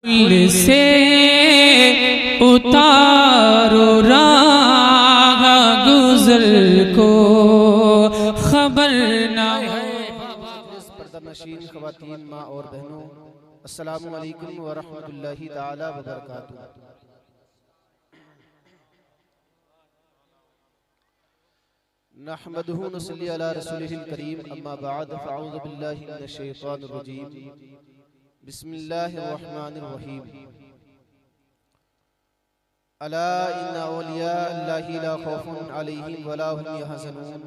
से उतारो राह गुज़र को खबर ना हो। पर्दानशीन ख़वातीन माँ और बहनों, अस्सलामु अलैकुम व रहमतुल्लाहि ताला व बरकातुहू। नहमदुहु व नसल्ली अला रसूलिहिल करीम, अम्मा बाद, फ़अऊज़ु बिल्लाहि मिनश शैतानिर रजीम, बिस्मिल्लाहिर रहमानिर रहीम। अला इन्ना औलिया अल्लाहि ला खौफुन अलैहिम व ला हुम यहज़नून।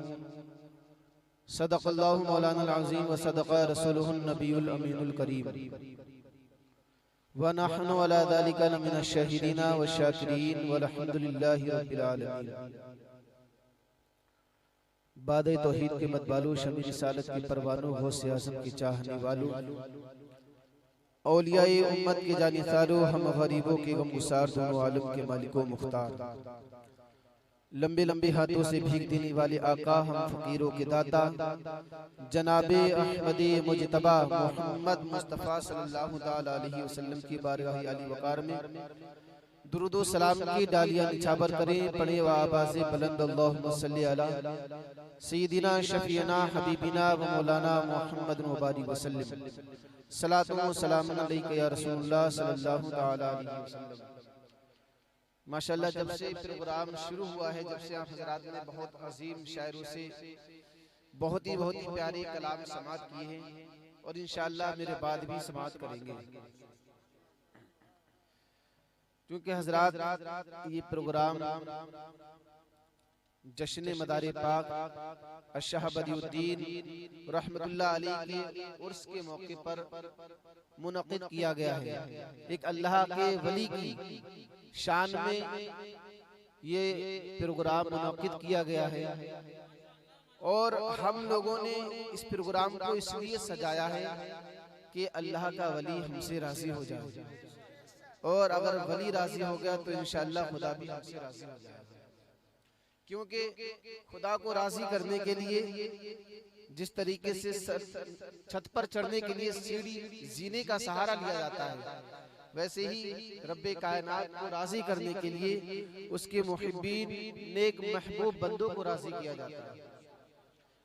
सदक़ल्लाहु मौलाना अज़ीम व सदक़ा रसूलुहुन नबियुल अमीनुल करीम व नहनु अला ज़ालिका लमिनश शाहिदीन व शाकिरीन वल्हम्दुलिल्लाहि रब्बिल आलमीन। बादे तौहीद के मतबालू, शमी रिसालत की परवानों, गौसे आज़म की चाहने वालों, औलियाए उम्मत के जानिसारों, हम गरीबों के गमगुसार, दोनों आलम के मालिको मुख्तार, लंबे लंबे हाथों से भीख देने वाले आका, हम फकीरों के दाता, जनाबे अहमदे मुजतबा मोहम्मद मुस्तफ़ा सल्लल्लाहु तआला अलैहि वसल्लम की बारगाह आली वक़ार में दुरूद व सलाम की डालियां निछावर करें। पढ़े व आवाज़े बुलंद अल्लाहुम्मा सल्ली अला सय्यिदिना शफीना हबीबिना व मौलाना मुहम्मद मुबारक वसल्लम। सलातु व सलामुन अलैका या रसूलुल्लाह सल्लल्लाहु तआला अलैहि वसल्लम। माशाअल्लाह, जब से प्रोग्राम शुरू हुआ है, जब से आप हज़रात ने बहुत अजीम शायरों से बहुत ही प्यारे कलाम समाअत किए हैं और इंशाअल्लाह मेरे बाद भी समाअत करेंगे, क्योंकि हज़रात ये प्रोग्राम जश्न मदारे पाक अशाह बदिउद्दीन रहमतुल्लाह अलैह के उर्स के मौके पर मुनक़िद किया गया है। एक अल्लाह के वली की शान में ये प्रोग्राम मुनक़िद किया गया है और हम लोगों ने इस प्रोग्राम को इसलिए सजाया है कि अल्लाह का वली हमसे राज़ी हो जाए, और अगर वली राज़ी हो गया तो इंशाअल्लाह खुदा भी हमसे राज़ी हो जाएगा। क्योंकि खुदा को राज़ी करने के लिए जिस तरीके से छत पर चढ़ने के लिए सीढ़ी जीने का सहारा लिया जाता है, वैसे ही रब्बे कायनात को राज़ी करने के लिए उसके मुहिब्बीन नेक महबूब बंदों को राज़ी किया जाता है।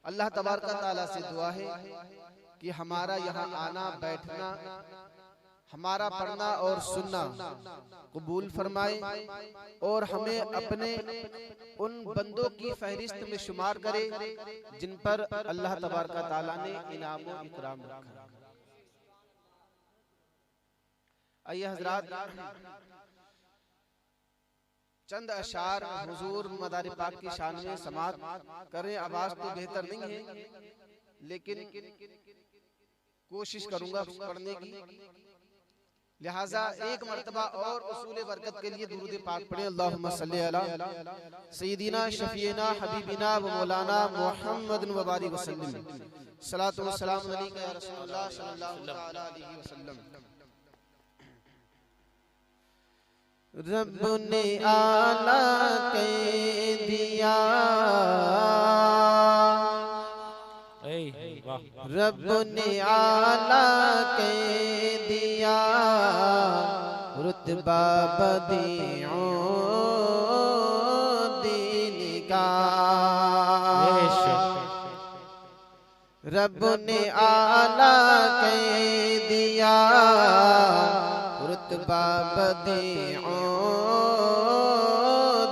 अल्लाह तबारक व तआला से दुआ है कि हमारा यहाँ आना बैठना, हमारा पढ़ना और सुनना कबूल फरमाए और हमें अपने उन बंदों की फहरिस्त में शुमार करे जिन पर अल्लाह तबारक व तआला ने इनाम व इकराम रखा। आइए हज़रात, चंद अशार हुजूर मदारे पाक की शान में समाअत करें। आवाज तो बेहतर नहीं है, लेकिन कोशिश करूंगा पढ़ने की, लिहाजा एक मर्तबा और उसूल बरकत के लिए दुरूद पाक पढ़ें। अल्लाहुम्मा सल्ली अला सय्यिदिना शफीना हबीबिना व मौलाना मुहम्मद मुबारक वसल्लम। सलातु व सलाम अलैका या रसूलुल्लाह सल्लल्लाहु तआला अलैहि वसल्लम। रब ने आला कह दिया, रब ने आला कह दिया, रुतबा बदीओ दीन का। रब ने आला कह दिया, रुतबा बदीओ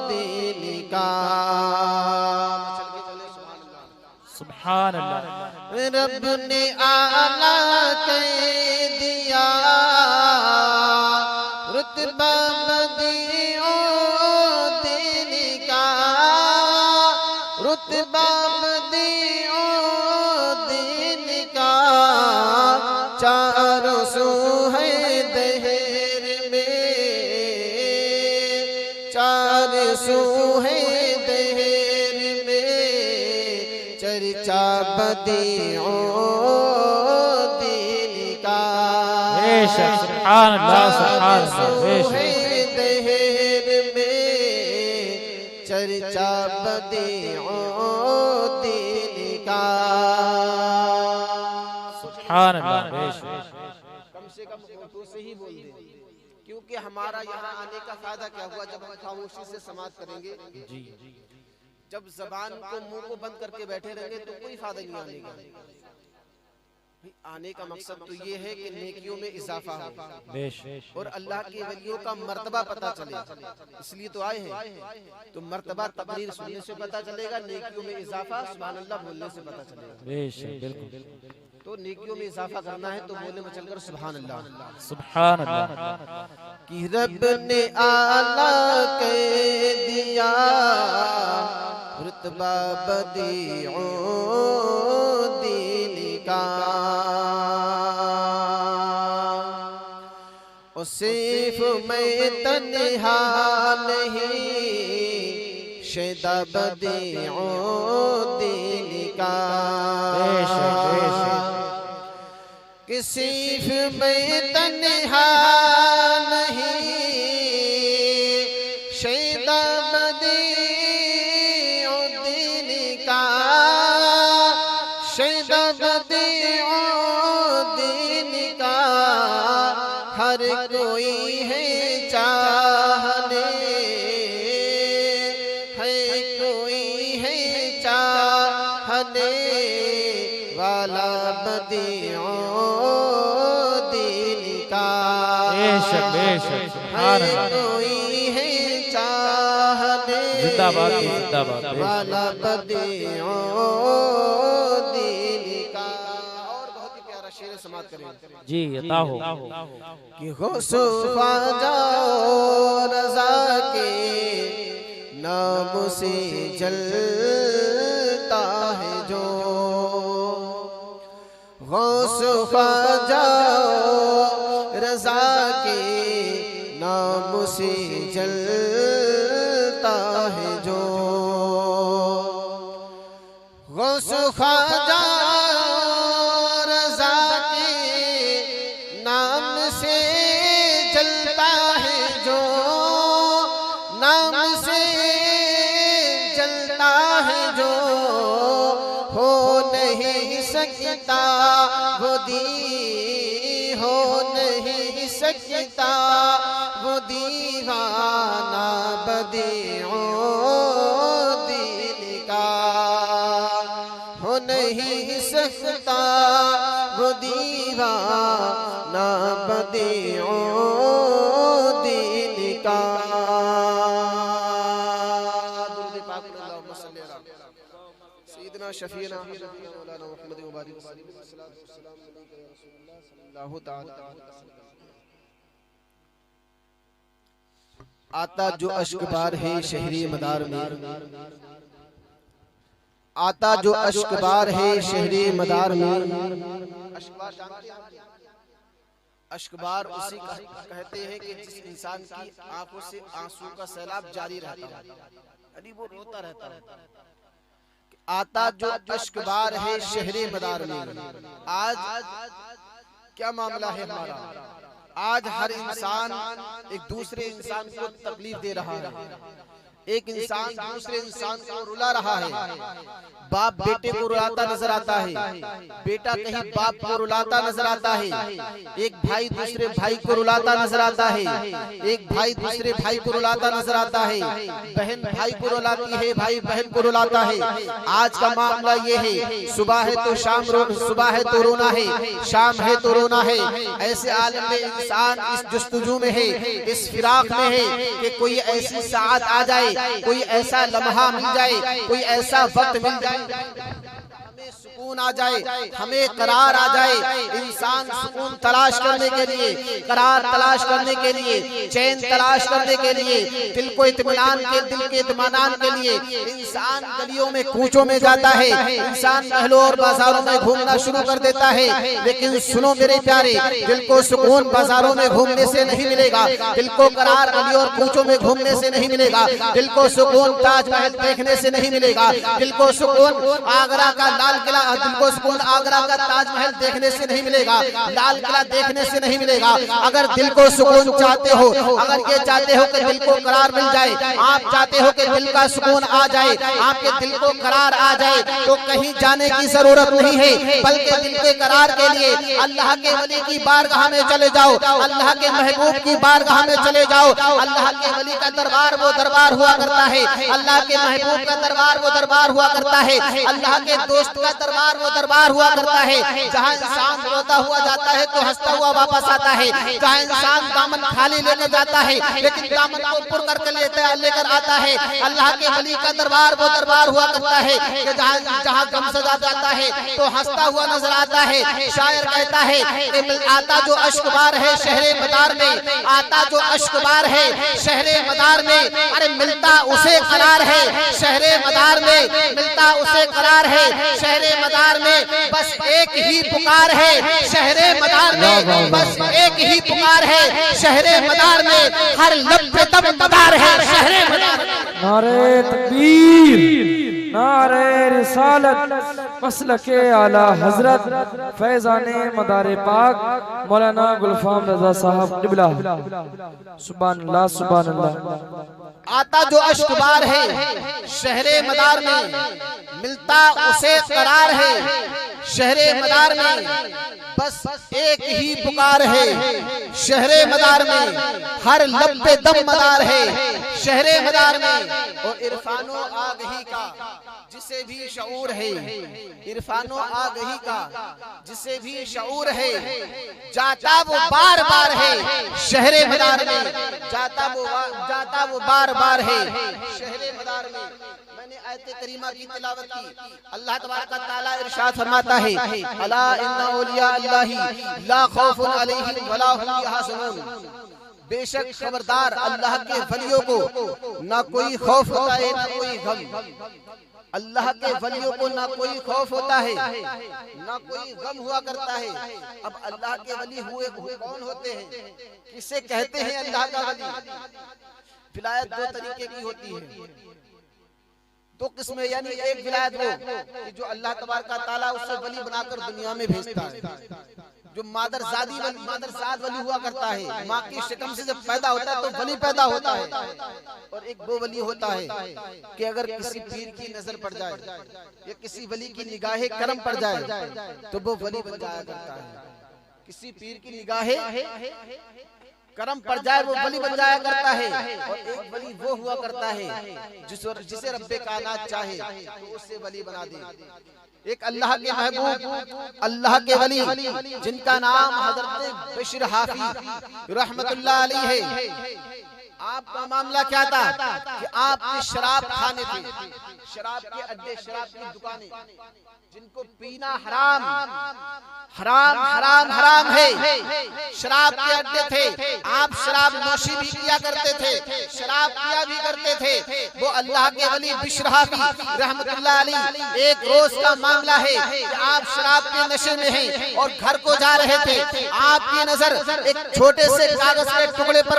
दीन का। सुभान अल्लाह। रब ने आला कह दिया, रुतबा बदीओ दीन का, रुतबा बदीओ दीन का। चारों सू है दहर में, चार सू है दहर में, चर्चा बदीओ दीन का। सुभान अल्लाह, सुभान अल्लाह। दहर में चर्चा बदीओ दीन का। सुभान अल्लाह। कम से कम से ही बोल दे। क्योंकि हमारा यहाँ आने का फायदा क्या हुआ जब हम खामोशी से समाप्त करेंगे। जी जब जबान को मुंह को बंद करके बैठे रहेंगे तो कोई फायदा नहीं आने का। आने का मकसद तो ये है कि नेकियों में इजाफा हो और अल्लाह के वलियों का मर्तबा पता चले, इसलिए तो आए हैं। तो मर्तबा तकरीर सुनने से पता चलेगा, नेकियों में इजाफा सुभान अल्लाह बोलने से पता चलेगा। तो नेकियों में इजाफा करना है तो बोलने में चलकर सुभान अल्लाह सुभान अल्लाह। कि रब ने आला के दिया रुतबा बदीओ दीन का, और सिर्फ मैं तन्हा नहीं शैदा बदीओ दीन का, कि सिर्फ मैं तन्हा नहीं शैदा बदीओ दीन का, शैदा बदीओ दीन का, हर कोई है चाहने, है कोई है चाहने वाला बदीओ दीन का, है कोई है चाहने वाला बदीओ दीन का। और बहुत ही प्यारा शेर समाप्त करें जी अता हो कि गौसो ख्वाजा रज़ा के नाम से जलता है जो, गौसो ख्वाजा रज़ा के नाम से जलता है जो, गौसो ख्वाजा रज़ा के नाम से जलता है जो, नाम से जलता है जो, हो नहीं सकता वो हो नहीं सकता वो दीवाना बदीओ दीन का, हो नहीं सकता वो दीवाना बदीओ दीन का। सैयदना शफीना मौलाना मुहम्मद मुबारक सल्लल्लाहु तआला। आता जो अश्कबार है शहरी मदार में, आता जो अश्कबार है शहरी मदार में। अश्कबार जानते हैं? अश्कबार उसी का कहते हैं कि जिस इंसान की आंखों से आंसू का सैलाब जारी रहता है, यानी वो रोता रहता है। आता जो अश्कबार है शहरी मदार में। आज क्या मामला है हमारा? आज हर इंसान एक दूसरे इंसान को तकलीफ दे रहा है, एक इंसान दूसरे इंसान को रुला रहा है। बाप बेटे को रुलाता नजर आता है, बेटा कहीं बाप को रुलाता नजर आता है, एक भाई दूसरे भाई को रुलाता नजर आता है, एक भाई दूसरे भाई को रुलाता नजर आता है, बहन भाई को रुलाती है, भाई बहन को रुलाता है। आज का मामला ये है, सुबह है तो शाम सुबह है तो रोना है, शाम है तो रोना है। ऐसे आलम में इंसान इस जुस्तजू में है, इस फिराक में है कि कोई ऐसी साथ आ जाए, कोई ऐसा लम्हा मिल जाए, कोई ऐसा वक्त मिल जाए, हमें सुकून आ जाए, हमें करार आ जाए। इंसान सुकून तलाश करने के लिए, करार तलाश करने के लिए, चैन तलाश करने के लिए, दिल को इत्मीनान के दिल के इत्मीनान के लिए इंसान गलियों में कूचों में जाता है, इंसान महलों और बाजारों में घूमना शुरू कर देता है। लेकिन सुनो मेरे प्यारे, दिल को सुकून बाजारों में घूमने से नहीं मिलेगा, दिल को करार गलियों और कूचों में घूमने से नहीं मिलेगा, दिल को सुकून ताजमहल देखने से नहीं मिलेगा, दिल को सुकून आगरा का लाल लाल किला, दिल को सुकून आगरा का ताजमहल देखने से नहीं मिलेगा, लाल किला देखने से नहीं मिलेगा। अगर दिल को सुकून चाहते हो, अगर ये चाहते हो कि दिल को करार मिल जाए, आप चाहते हो कि दिल का सुकून आ जाए, आपके दिल को करार आ जाए, तो कहीं जाने की जरूरत नहीं है, बल्कि दिल के करार के लिए अल्लाह के वली की बारगाह में चले जाओ, अल्लाह के महबूब की बारगाह में चले जाओ। अल्लाह के वली का दरबार वो दरबार हुआ करता है, अल्लाह के महबूब का दरबार वो दरबार हुआ करता है, अल्लाह के दोस्त का दरबार वो दरबार हुआ करता है, जहाँ इंसान रोता हुआ जाता है तो हंसता हुआ वापस आता है, जहाँ इंसान दामन खाली लेकर जाता है लेकिन दामन को पुर करके लेकर आता है। अल्लाह के वली का दरबार वो दरबार हुआ करता है कि जहाँ गम सजा जाता है तो हंसता हुआ नजर आता है। शायर कहता है कि आता जो अश्कबार है शहरे मदार में, आता जो अश्कबार है शहरे मदार में, अरे मिलता उसे करार है शहरे मदार में, मिलता उसे करार है शहरे मदार में, बस एक ही पुकार है शहरे मदार में, बस एक ही पुकार है शहरे मदार में, हर लब पे दम मदार है शहरे मदार में। नारे तकबीर, नारे रिसालत, मसलके आला हजरत फैजाने मदारे पाक मौलाना गुलफाम रजा साहब क़िबला। सुभान अल्लाह, सुभान अल्लाह। आता जो अश्कबार है शहरे मदार में, मिलता उसे करार है शहरे मदार में, बस एक ही पुकार है शहरे मदार में, हर लब पे दम मदार है शहरे मदार में। और इरफानो आगही का जिसे भी शऊर है, इरफानो आगही का जिसे भी शऊर है, जाता वो बार बार है शहरे मदार में, जाता वो बार बार है शहरे मदार में। मैंने आयत करीमा की तिलावत की, अल्लाह तबारक व तआला इरशाद फरमाता है अला इन्ना औलिया अल्लाही ला खौफुन अलैहिम वला हुम यहज़नून, बेशक खबरदार अल्लाह के वलियों को ना कोई खौफ होता है ना कोई गम, अल्लाह के वलियों को ना कोई खौफ होता है ना कोई गम हुआ करता है। अब अल्लाह के वली हुए कौन होते हैं, किसे कहते हैं अल्लाह का वली? विलायत दो तरीके की होती है, दो किस्में, यानी एक विलायत वो कि जो अल्लाह तबारक व तआला उससे वली बनाकर दुनिया में भेजता है, जो मादरजाद वली हुआ करता है, माँ की शिकम से जब पैदा होता है तो वली पैदा होता है। और एक वो वली होता है कि अगर किसी पीर की नजर पड़ जाए या किसी वली की निगाहे करम पड़ जाए तो वो वली बन जाया करता है। किसी पीर की निगाहे करम पड़ जाए वो वली बन जाया करता है। और एक वली वो हुआ करता है जिसे रब्बे कायनात चाहे तो उससे वली बना दे। एक अल्लाह के महबूब, अल्लाह के वली जिनका नाम हजरत बशीर हाफी रहमतुल्लाह अलैहि है। आपका मामला क्या था कि आप शराब खाने थे, शराब के अड्डे, शराब की दुकानें जिनको पीना हराम हराम हराम हराम है, शराब के अड्डे थे। आप शराब नोशी भी किया करते थे, शराब पिया भी करते थे। वो अल्लाह के वली बशीर हाफी रहमतुल्लाह अलैहि, एक रोज का मामला है कि आप शराब के नशे में हैं और घर को जा रहे थे। आपकी नजर एक छोटे से कागज के टुकड़े पर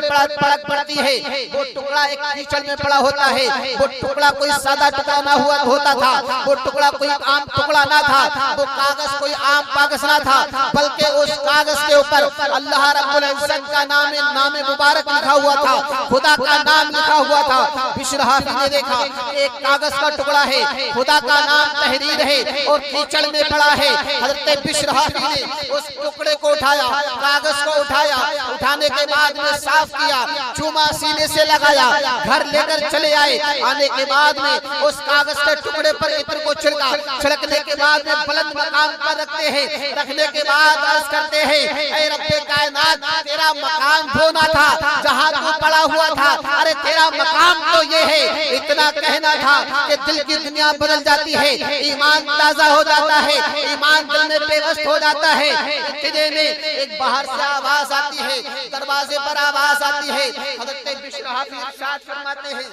पड़ती है। वो टुकड़ा एक कीचड़ में पड़ा होता है। वो टुकड़ा कोई सादा टुकड़ा ना हुआ होता था, वो टुकड़ा कोई आम टुकड़ा ना था, वो कागज कोई आम कागज ना था, बल्कि उस कागज के ऊपर अल्लाह रब्बुल इज्जत का नाम मुबारक लिखा हुआ था, खुदा का नाम लिखा हुआ था। बशीर हाफी ने देखा एक कागज का टुकड़ा है, खुदा का नाम तहरीर है और कीचड़ में पड़ा है। हजरत बशीर हाफी ने उस टुकड़े को उठाया, कागज को उठाया, उठाने के बाद में साफ किया, चूमा सीने से लगाया, घर लेकर चले आए। आने के बाद में उस कागज के टुकड़े पर इत्र को छिड़का, छिड़कने के बाद में बुलंद मकाम पर रखते हैं। रखने के बाद अर्ज करते हैं ऐ रब्बे कायनात, तेरा मकाम वो ना था जहाँ तू पड़ा हुआ था, अरे तेरा मकाम तो ये है। इतना कहना था कि दिल की दुनिया बदल जाती है, ईमान ताजा हो जाता है, ईमान दिल में बेबस हो जाता है। इतने में एक बाहर से आवाज आती है, दरवाजे पर आवाज आती है। हज़रत बशीर हाफी इरशाद फरमाते हैं,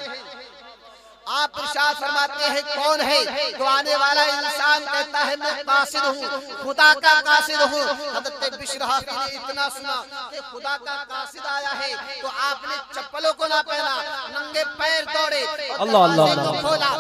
आप इरशाद फरमाते हैं कौन है? तो आने वाला इंसान कहता है मैं कासिद हूँ, खुदा का कासिद हूँ। हज़रत बशीर हाफी ने इतना सुना कि खुदा का कासिद आया है तो आपने चप्पलों को ना पहना, नंगे पैर दौड़े, दरवाजे को खोला,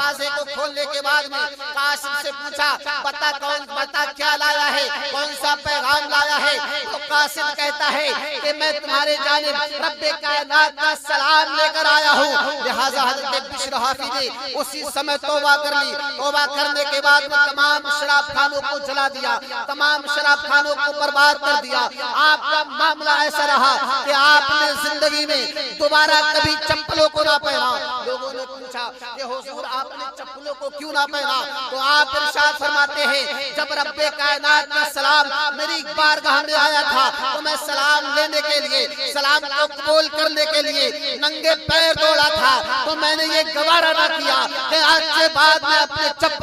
दरवाजे को खोलने के बाद में कासिम से पूछा, बता क्या लाया है, कौन सा पैगाम लाया है। तो कासिम कहता है कि मैं तुम्हारे जानिब रब्बे कायनात का सलाम लेकर आया हूँ। लिहाजा हज़रत बिश्र हाफी ने उसी समय तौबा कर ली। तौबा करने के बाद में तमाम शराब खानों को जला दिया, तमाम शराब खानों को बर्बाद कर दिया। आपका मामला ऐसा रहा कि आपने जिंदगी में दोबारा कभी चप्पलों को ना पहना। लोगों ने पूछा कि हुजूर आपने चप्पलों को क्यों ना पहना, तो आप इरशाद फरमाते हैं, जब रब्बे कायनात का सलाम मेरी बारगाह में आया था तो मैं सलाम लेने के लिए, सलाम को कबूल करने के लिए नंगे पैर दौड़ा था। तो मैंने ये गवारा ना किया कि आज के बाद मैं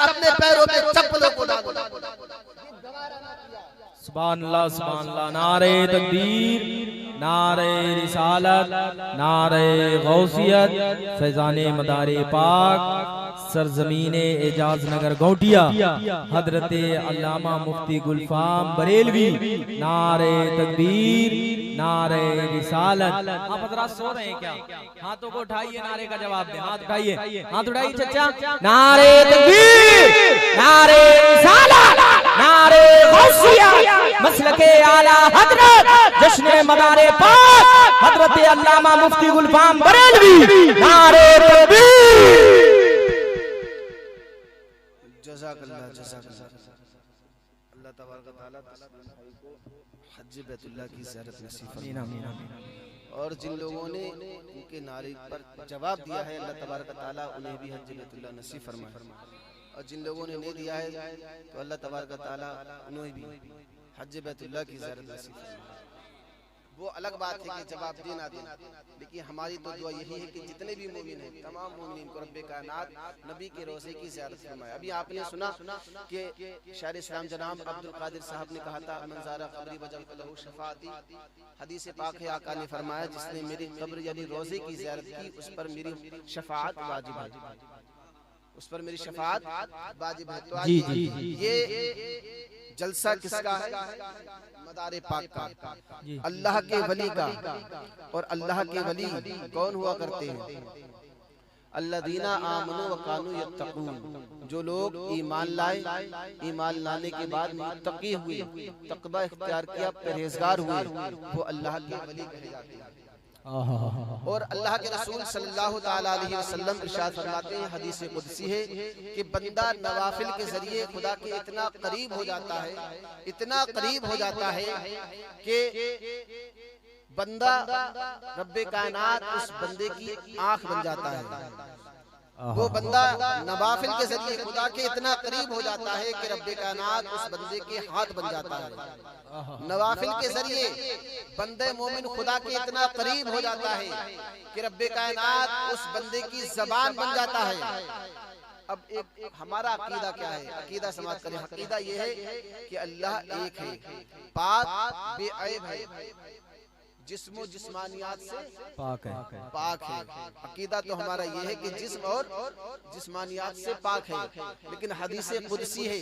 अपने पैरों में चप्पलों को डालूं। सुभान अल्लाह, नारे तकबीर, नारे रिसालत, नारे गौसियत, फैज़ाने मदारे पाक, सरजमीने एजाज नगर गौटिया, हजरत अल्लामा मुफ्ती गुलफाम बरेलवी, नारे तकबीर, नारे रिसालत। आप हजरात सो रहे हैं क्या? हाथों को उठाइए, नारे का जवाब दें। हाथ उठाइए, हाथ उठाइए चचा। नारे तकबीर, नारे रिसालत, नारे गौसियत, मसलके आला हजरत जश्न मदारे पाक, हजरत अल्लामा मुफ्ती गुलफाम बरेलवी, नारे तकबीर। अल्लाह तबारक व तआला हज बैतुल्लाह की ज़ियारत नसीब फरमाए। और जिन लोगों ने उनके नारे पर जवाब दिया है, अल्लाह तबारक व तआला उन्हें भी हज बैतुल्लाह नसीब फरमाए। और जिन लोगों ने नहीं दिया है तो अल्लाह तबारक व तआला उन्हें भी हज बैतुल्लाह की ज़ियारत नसीब फरमाए। वो अलग बात है कि जवाब दे ना दे, लेकिन हमारी तो दुआ यही है कि जितने भी मोमिन हैं, तमाम मोमिन को रब्बे कायनात नबी के रोज़े की ज़ियारत फरमाए। अभी आपने सुना कि शायर इस्लाम जनाब अब्दुल कादिर साहब ने कहा था, मन ज़ारा क़ब्री वजबत लहू शफ़ाअती। हदीस पाक है, आका ने फरमाया, जिसने मेरी कब्र यानी रोज़े की ज़ियारत की उस पर मेरी शफ़ाअत वाजिब है, उस पर मेरी शफ़ाअत वाजिब है। तो ये जलसा किसका है? मदारे पाक का, अल्लाह के वली का। और अल्लाह के वली कौन हुआ करते हैं? अल्लज़ीना आमनू व कानू यत्तकून, जो लोग ईमान लाए, ईमान लाने के बाद मुत्तकी हुए, तक़वा इख्तियार किया, परहेज़गार हुए, वो अल्लाह के वली कहे जाते हैं। और अल्लाह के रसूल सल्लल्लाहु ताला अलैहि वसल्लम इरशाद फरमाते हैं, हदीस कुदसी है कि बंदा नवाफिल के जरिए खुदा के इतना करीब हो जाता है, इतना करीब हो जाता है कि बंदा रब्बे कायनात उस बंदे की आंख बन जाता है। वो बंदा नवाफिल के जरिए खुदा के इतना करीब हो जाता है कि रब्बे कायनात उस बंदे के हाथ बन जाता है। नवाफिल के जरिए बंदे मोमिन खुदा के इतना करीब हो जाता है कि रब्बे कायनात उस बंदे की ज़बान बन जाता है। अब एक हमारा अकीदा क्या है? अकीदा समाप्त करें। अकीदा ये है कि अल्लाह एक है, पाक बेअयब है, जिस्म जिस्मानियात से पाक है। अकीदा तो हमारा ये है कि जिस्म और जिस्मानियात से पाक है। लेकिन हदीस कुदसी है,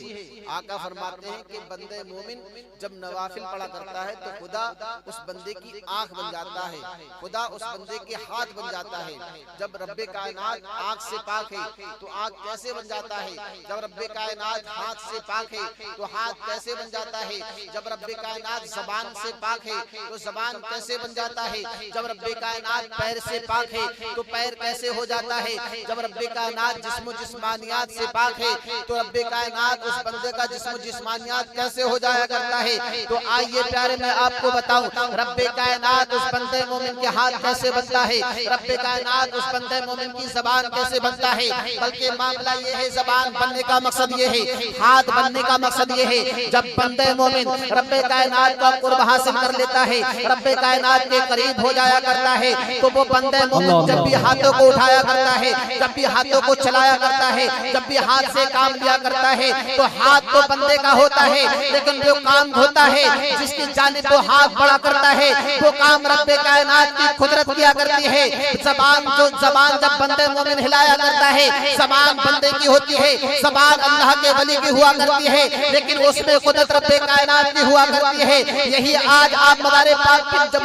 आका फरमाते हैं कि बंदे मोमिन जब नवाफिल पढ़ा करता है तो खुदा उस बंदे की आंख बन जाता है, खुदा उस बंदे के हाथ बन जाता है। जब रब्बे कायनात आंख से पाक है तो आंख कैसे बन जाता है? जब रब्बे कायनात हाथ से पाक है तो हाथ कैसे बन जाता है? जब रब्बे कायनात ज़बान से पाक है तो ज़बान कैसे बन जाता है? जब रब्बे कायनात पैर से पाक है तो पैर कैसे हो जाता है? जब रब्बे कायनात जिस्म जिस्मानियात से पाक है तो रब्बे कायनात उस बंदे का जिस्म जिस्मानियात कैसे हो जाया करता है? तो आइए प्यारे मैं आपको बताऊं, रब्बे कायनात उस बंदे मोमिन के हाथ कैसे बनता है, रब्बे कायनात उस बंदे मोमिन की ज़बान कैसे बनता है। बल्कि मामला ये है, ज़बान बनने का मकसद ये है, हाथ बनने का मकसद ये है, जब बंदे मोमिन रब्बे कायनात का कुर्ब हासिल कर लेता है, रब्बे कायनात के करीब हो जाया करता है, तो वो बंदे मोमिन जब भी हाथों को उठाया करता है, जब भी हाथों को चलाया करता है, जब भी हाथ से काम लिया करता है, तो हाथ तो बंदे का होता है, लेकिन जो काम होता है जिसकी जानिब वो हाथ बड़ा करता है वो काम रब्बे कायनात की कुदरत किया करती है। ज़बान जब बंदे मोमिन हिलाया करता है, ज़बान बंदे की होती है, ज़बान अल्लाह के वली की हुआ करती है, लेकिन उसमें कुदरत रब्बे कायनात की हुआ करती है। यही आज आप मदारे पाक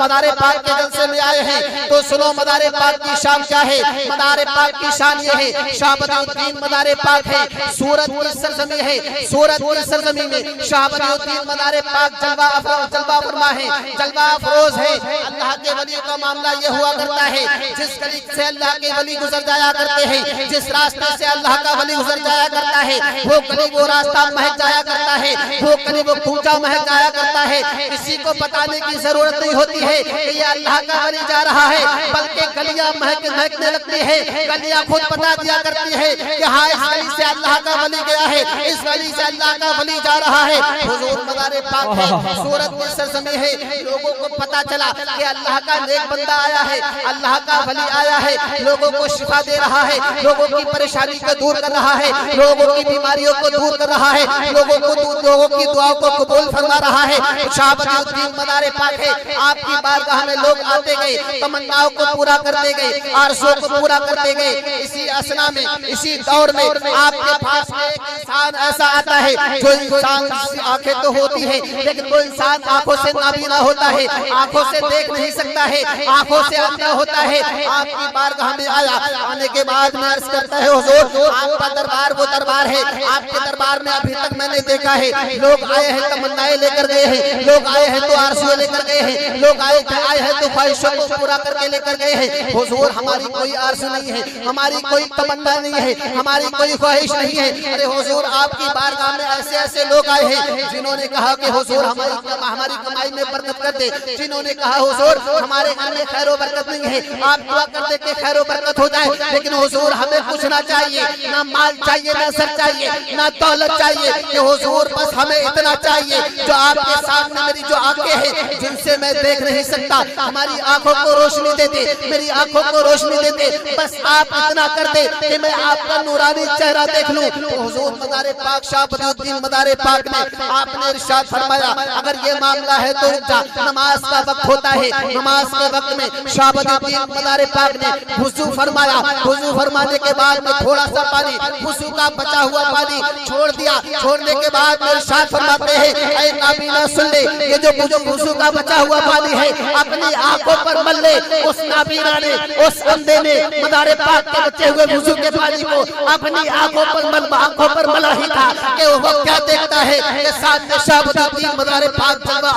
मदारे पाक के जलसे में आए हैं तो सुनो मदारे पाक की शान क्या है। मदारे पाक की शान ये है, शहाबुद्दीन मदारे पाक है, सूरत की सरजमी है, सूरत की सरजमी में शहाबुद्दीन मदारे पाक जलवा फरमा है, जलवा अफरोज है। अल्लाह के वलियों का मामला ये हुआ करता है, जिस गली से अल्लाह के वली गुजर जाया करते हैं, जिस रास्ते से अल्लाह का वली गुजर जाया करता है, वो गली वो रास्ता महक जाया करता है, वो गली वो कूचा महक जाया करता है। किसी को बताने की जरूरत नहीं होती है कि ये अल्लाह का वली जा रहा है, बल्कि गलियां महकने लगती है, गलियां खुद बता दिया करती है कि हाँ इस गली से अल्लाह का वली गया है, इस गली से अल्लाह का वली जा रहा है। हुजूर मदारे पाक है, सूरत की सरजमी है, लोगों को पता चला कि अल्लाह का नेक बंदा आया है, अल्लाह का वली आया है, लोगों को शिफा दे रहा है, लोगों की परेशानी को दूर कर रहा है, लोगों की बीमारियों को दूर कर रहा है, लोगों की दुआओं को कबूल फरमा रहा है। शहाबुद्दीन मदारे पाक है, आपकी बारगाह में लोग आते गए, तमन्नाओं को पूरा करते गए, आरज़ू को पूरा करते गए। इसी असना में, इसी दौर में आपके पास एक इंसान ऐसा आता है जो इंसान की आंखें तो होती है लेकिन वो इंसान आंखों से नाबीना होता है, आंखों से देख नहीं सकता है, आंखों से अंधा होता है। आपकी बारगाह में आया, आने के बाद में अर्ज करता है हुजूर आपका दरबार वो दरबार है, आपके दरबार में अभी तक मैंने देखा है लोग आए हैं तमन्नाएं लेकर गए हैं, लोग आए हैं तो आरज़ू लेकर गए हैं, लोग आए हैं तो ख्वाहिशों को पूरा करके लेकर गए हैं। हुजूर हमारी कोई आरज़ू नहीं है, हमारी कोई तमन्ना नहीं है, हमारी कोई ख्वाहिश नहीं है। अरे हुजूर आपकी बारगाह में ऐसे ऐसे लोग आए हैं जिन्होंने कहा कि हुजूर हमारी कमाई में बरकत कर दे, जिन्होंने कहा हुजूर हमारे घर में खैर व बरकत नहीं है, आप दुआ कर दे कि खैर व बरकत हो जाए। लेकिन हुजूर हमें कुछ ना चाहिए, ना माल चाहिए, ना सर चाहिए, ना दौलत चाहिए, कि हुजूर बस हमें इतना चाहिए जो आपके सामने मेरी जो आंखें हैं जिनसे मैं देख नहीं सकता, हमारी आंखों को रोशनी दे दे, मेरी आंखों को रोशनी दे दे, बस आप इतना कर दे कि मैं आपका नूरानी चेहरा देख लूं। तो हुजूर मदारे पाक शहाबुद्दीन मदारे पाक ने आपने इरशाद फरमाया अगर ये मामला है तो रुक जा, नमाज का वक्त होता है, नमाज के वक्त में शहाबुद्दीन मदारे पाक ने वुज़ू फरमाया, वुज़ू फरमाने के बाद में थोड़ा सा पानी वुज़ू का बचा हुआ पानी छोड़ दिया, छोड़ने के बाद में इरशाद फरमाते हैं ऐ नाबीना सुन ले, ये जो वुज़ू का बचा हुआ पानी है अपनी आंखों पर मल ले। उस नाबीना ने, उस अंधे ने मदारे पाक के बचे हुए वुज़ू के पानी को अपनी आंखों पर मला ही था कि वो क्या देखता है कि साथ शहाबुद्दीन मदारे पाक जलवा।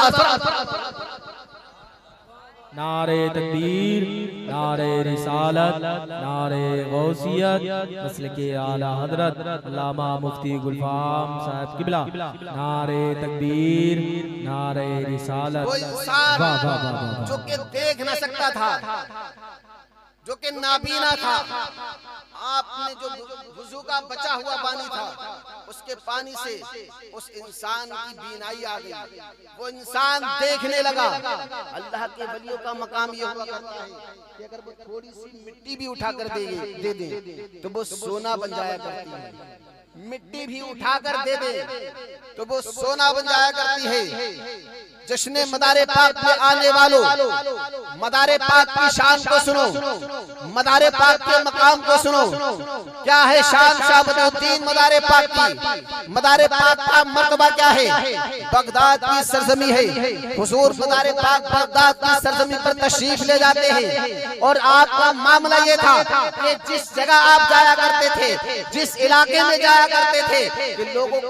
नारे तकबीर, नारे रिसालत, नारे गौसियत, मसलके आला हजरत अल्लामा मुफ्ती गुलफाम साहब किबला। नारे तकबीर, नारे रिसालत। वो इंसान जो कि देख न सकता था, जो कि नाबीना था, आपने जो वुज़ू का बचा हुआ पानी था उसके पानी से उस इंसान की बीनाई आ गई, वो इंसान देखने लगा। अल्लाह के वलियों का मकाम ये हुआ करता है कि अगर वो थोड़ी सी मिट्टी भी उठा कर दे दे तो वो सोना बन जाया करती है, मिट्टी भी उठाकर दे दे तो वो सोना बन जाया करती है। जश्ने मदारे पाक में आने वालों, मदारे पाक की शान को सुनो, मदारे पाक के मकाम को सुनो। क्या है शान शहाबुद्दीन मदारे पाक की? मदारे पाक का मर्तबा क्या है? बगदाद की सरजमी है, हुजूर मदारे पाक बगदाद की सरजमी पर तशरीफ ले जाते हैं और आपका मामला ये था कि जिस जगह आप जाया करते थे, जिस इलाके में जाया करते थे, कि लोगों को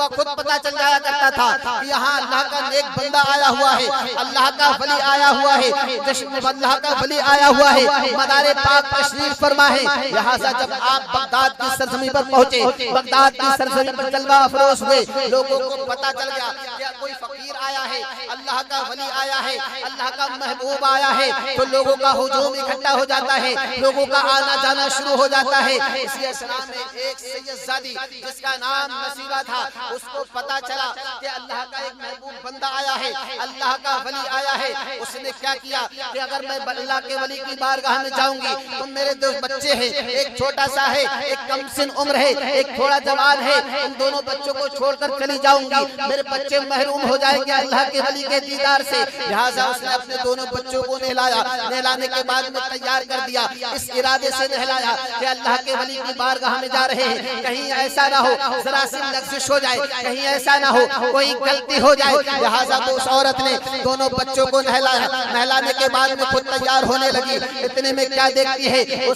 खुद पता चल जाया करता था कि यहाँ अल्लाह का नेक बंदा आया हुआ है, अल्लाह का वली आया हुआ है, अल्लाह का वली आया हुआ है, मदारे पाक तशरीफ फरमा है। यहाँ से जब आप बगदाद की सरजमी पर पहुंचे, बगदाद की सरजमी पर जलवा अफरोज हुए, लोगों को पता चल गया कि कोई फकीर आया है, अल्लाह का वली आया है, अल्लाह का महबूब आया है, तो लोगों का हुजूम इकट्ठा हो जाता है, लोगों का आना जाना शुरू हो जाता है। इसी असना में एक सैयदजादी जिसका नाम नसीबा था, उसको पता चला कि अल्लाह का एक महबूब बंदा आया है, अल्लाह का वली आया है। उसने क्या किया कि अगर मैं अल्लाह के वली की बारगाह में जाऊंगी तो मेरे दो बच्चे हैं, एक छोटा सा है, एक कम सिन उम्र है, एक थोड़ा जवान है, उन दोनों बच्चों को छोड़कर चली जाऊंगी, मेरे बच्चे महरूम हो जाएंगे, अल्लाह के वली के दीदार से, लिहाजा उसने अपने दोनों बच्चों को नहलाया, नहलाने के बाद में तैयार कर दिया, इस इरादे से नहलाया कि अल्लाह के वली की बारगाह में जा रहे हैं, कहीं ऐसा ना हो जरा सी लग़्ज़िश हो जाए, कहीं ऐसा ना हो कोई गलती हो जाए। लिहाजा तो उस औरत ने दोनों बच्चों को नहलाया, नहलाने के बाद में खुद तैयार होने लगी। इतने में क्या देखती है,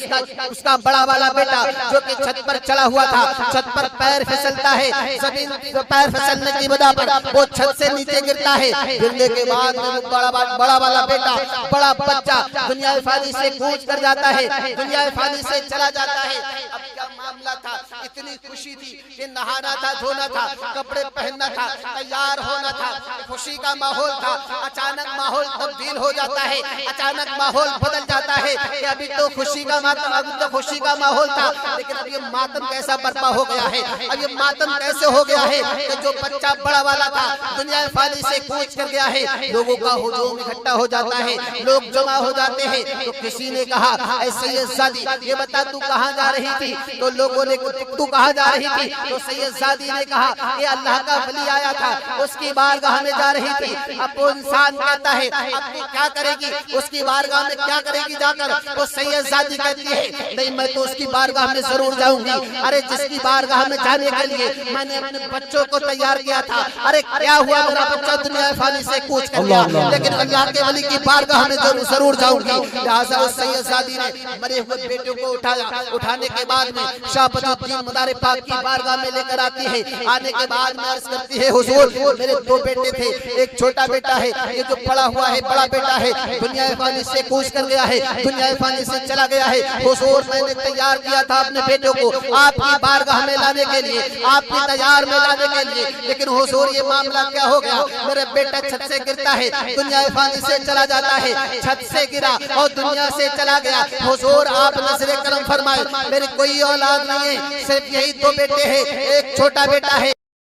उसका बड़ा वाला बेटा जो कि छत पर चला हुआ था, छत पर पैर फिसलता है, जमीन पर पैर फिसलने की वजह पर वो छत से नीचे गिरता है। गिरने के बाद में बड़ा वाला बेटा, बड़ा बच्चा दुनिया फानी से कूच कर जाता है, दुनिया फानी से चला जाता है। अब क्या मामला था, इतनी खुशी थी कि नहाना था, धोना था, कपड़े पहनना था, तैयार होना था, खुशी का माहौल था। अचानक माहौल तब्दील हो जाता है, अचानक माहौल बदल जाता है कि अभी तो खुशी का मातम, अभी तो खुशी का माहौल था, लेकिन अब ये मातम कैसा बर्पा हो गया है। अब ये मातम कैसे हो गया है कि जो बच्चा बड़ा वाला था दुनिया फानी से कूच कर गया है। लोगों का हुजूम इकट्ठा हो जाता है, लोग जमा हो जाते हैं। तो किसी ने कहा, ऐसे ये ज़ादी, ये बता तू कहाँ जा रही थी? तो लोगों ने, तू कहाँ जा रही थी? तो सैयदजादी ने कहा कि अल्लाह का वली आया था, उसकी बारगाह में जा रही थी। अब वो इंसान कहता है अब तू क्या करेगी, उसकी बारगाह में क्या करेगी जाकर? तो सैयदजादी कहती है नहीं, मैं तो उसकी बारगाह में जरूर जाऊंगी। अरे जिसकी बारगाह में जाने के लिए मैंने अपने बच्चों को तैयार किया था, अरे क्या हुआ, मेरा बच्चा दुनिया फानी से कूच कर गया, लेकिन अल्लाह के वली की बारगाह में जरूर जाऊंगी। लिहाजा उस सैयदजादी ने मरे हुए बेटे को उठाया, उठाने के बाद में शाह बदरुद्दीन मदारे पाक की बारगाह में लेकर आती है। आने के बाद में अर्ज करती है, हुजूर मेरे दो बेटे थे, एक छोटा बेटा है, ये जो पड़ा हुआ है बड़ा बेटा है, दुनिया फानी से कूच कर गया है, दुनिया फानी से चला गया है। हुजूर मैंने तैयार किया था अपने बेटों को आपकी बारगाह में लाने के लिए, आपकी तैयार में लाने के लिए, लेकिन हुजूर ये मामला क्या हो गया, मेरा बेटा छत से गिरता है, दुनिया फानी से चला जाता है, छत से गिरा और दुनिया से चला गया। हुजूर आप नज़रे करम फरमाए, मेरी कोई औलाद नहीं है, सिर्फ यही दो बेटे हैं, एक छोटा बेटा है,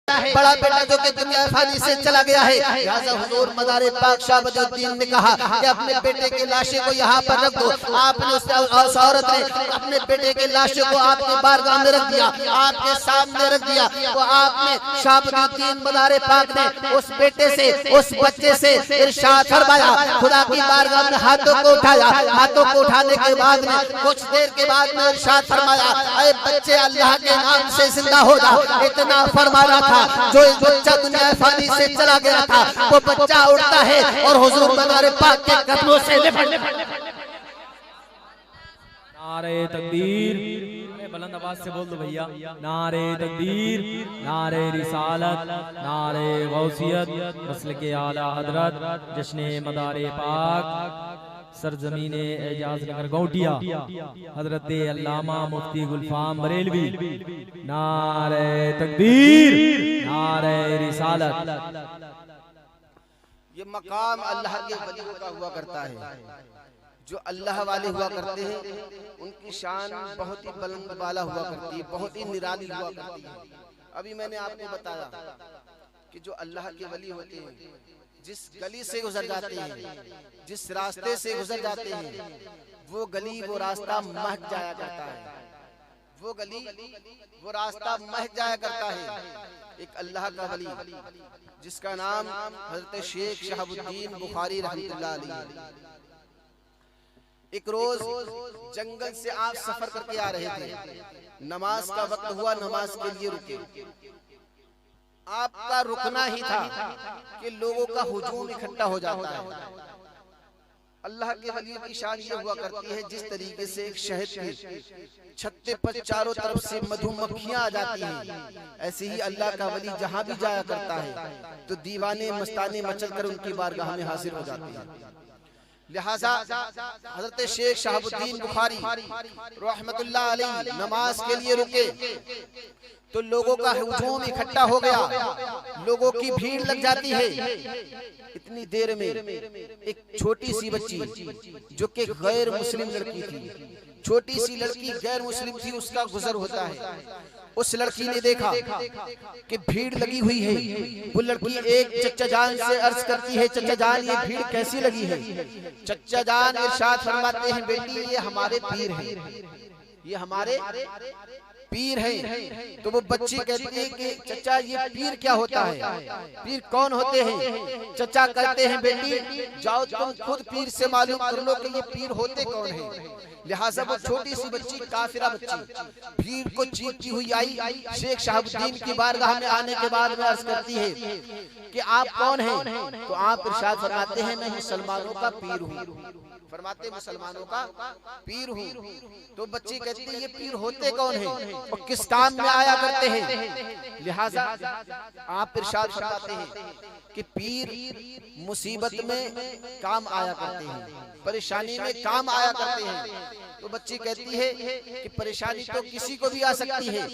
बड़ा बेटा जो कि दुनिया फानी से चला गया है। लिहाजा हुजूर मदारे पाक शाह बदरुद्दीन ने कहा कि अपने बेटे के लाशे को यहाँ पर रख दो। आपने उस औरत ने अपने बेटे के लाशे को आपके बारगाह में रख दिया, आपके सामने रख दिया। तो आपने शाह बदरुद्दीन मदारे पाक ने उस बेटे से, उस बच्चे से इरशाद फरमाया, खुदा की बारगाह में हाथों को उठाया। हाथों को उठाने के बाद में कुछ देर के बाद में इरशाद फरमाया, अरे बच्चे अल्लाह के नाम से जिंदा हो जा। इतना फरमाना था, जो बच्चा दुनिया फानी से चला गया था वो बच्चा उठता है और हुजूर मदारे पाक के कदमों से लिपट। नारे तकबीर, बुलंद आवाज से बोल दो भैया, नारे तकबीर, नारे रिसालत, नारे गौसियत, मसलके आला हजरत, जश्ने मदारे पाक, सरजमीने एजाज नगर गौटिया, हजरत अल्लामा मुफ्ती गुलफाम बरेलवी। नारे तकबीर, नारे रिसालत। ये मकाम अल्लाह के वलियों का हुआ करता है, जो अल्लाह वाले हुआ करते हैं उनकी शान बहुत ही बुलंद वाला हुआ करती है, बहुत ही निराली हुआ करती है। अभी मैंने आपको बताया कि जो अल्लाह के वली होते हैं, जिस गली से गुजर जाते हैं, जिस रास्ते से गुजर जाते हैं, वो गली वो रास्ता महक जाया करता है, वो गली वो रास्ता महक जाया करता है। एक अल्लाह का वली जिसका नाम हजरत शेख शहाबुद्दीन बुखारी रहमतुल्लाह अलैह, एक रोज जंगल से आप सफर करके आ रहे थे, नमाज का वक्त हुआ, नमाज के लिए रुके। आपका रुकना ही था कि लोगों का हुजूम इकट्ठा हो जाता है। अल्लाह के वलियों की शान ये हुआ करती है, जिस तरीके से एक शहद की छत्ते पर चारों तरफ से मधुमक्खियां आ जाती हैं, ऐसे ही अल्लाह का वली जहां भी जाया करता है तो दीवाने मस्ताने मचल कर उनकी बारगाह में हाजिर हो जाती है। लिहाजा हजरत शेख शहाबुद्दीन बुखारी रहमतुल्लाह अलैह नमाज के लिए रुके तो लोगों का हुजूम इकट्ठा हो गया, लोगों की भीड़ लग जाती है। इतनी देर में एक छोटी सी बच्ची जो कि गैर मुस्लिम लड़की थी, छोटी सी लड़की गैर मुस्लिम थी, उसका गुजर होता है। उस लड़की ने देखा कि भीड़ लगी हुई है। वो लड़की एक चच्चा जान से अर्ज करती है, चच्चा जान ये भीड़ कैसी लगी है? चच्चा जान इरशाद फरमाते हैं, बेटी ये हमारे पीर हैं, ये हमारे पीर है। तो वो बच्ची कहती है कि चचा ये पीर क्या होता है, पीर कौन होते हैं? चचा कहते हैं बेटी जाओ तुम खुद पीर से मालूम कर लो कि ये पीर होते कौन है। लिहाजा वो छोटी सी बच्ची, काफिरा बच्ची, भीड़ को चीखती हुई आई शेख शहाबुद्दीन की बारगाह में आने के बाद में अर्ज करती है कि आप कौन हैं? तो आप इरशाद फरमाते हैं मैं मुसलमानों का पीर हूँ। फरमाते मुसलमानों का पीर हूँ। तो बच्ची कहती है ये पीर होते कौन हैं और किस काम में आया करते हैं? लिहाजा आप इरशाद फरमाते हैं कि पीर मुसीबत में काम आया करते हैं, परेशानी में काम आया करते हैं। तो बच्ची कहती है कि परेशानी तो किसी को भी आ सकती है,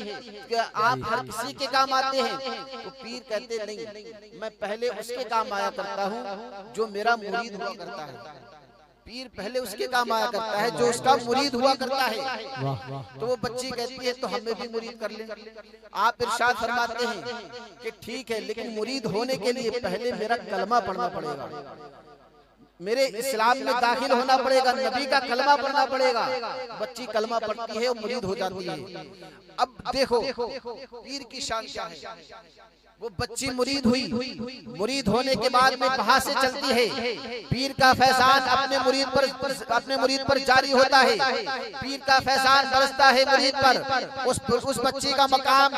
क्या आप हर किसी के काम आते हैं? तो पीर कहते नहीं, मैं पहले उसके काम आया करता हूँ जो मेरा मुरीद हुआ करता है। पीर पहले उसके काम आया करता है जो उसका मुरीद हुआ करता है। तो वो बच्ची कहती है तो हमें भी मुरीद कर ले। आप इरशाद फरमाते हैं कि ठीक है, लेकिन मुरीद होने के लिए पहले मेरा कलमा पढ़ना पड़ेगा, मेरे इस्लाम में दाखिल होना पड़ेगा, नबी का कलमा पढ़ना पड़ेगा। बच्ची कलमा पढ़ती है और मुरीद हो जाती है। अब देखो पीर की शान क्या है। वो बच्ची मुरीद हुई, मुरीद होने के बाद में वहां से चलती है, पीर का फैजान अपने मुरीद पर जारी होता है, पीर का फैजान बरसता है मुरीद पर। उस बच्ची का मकाम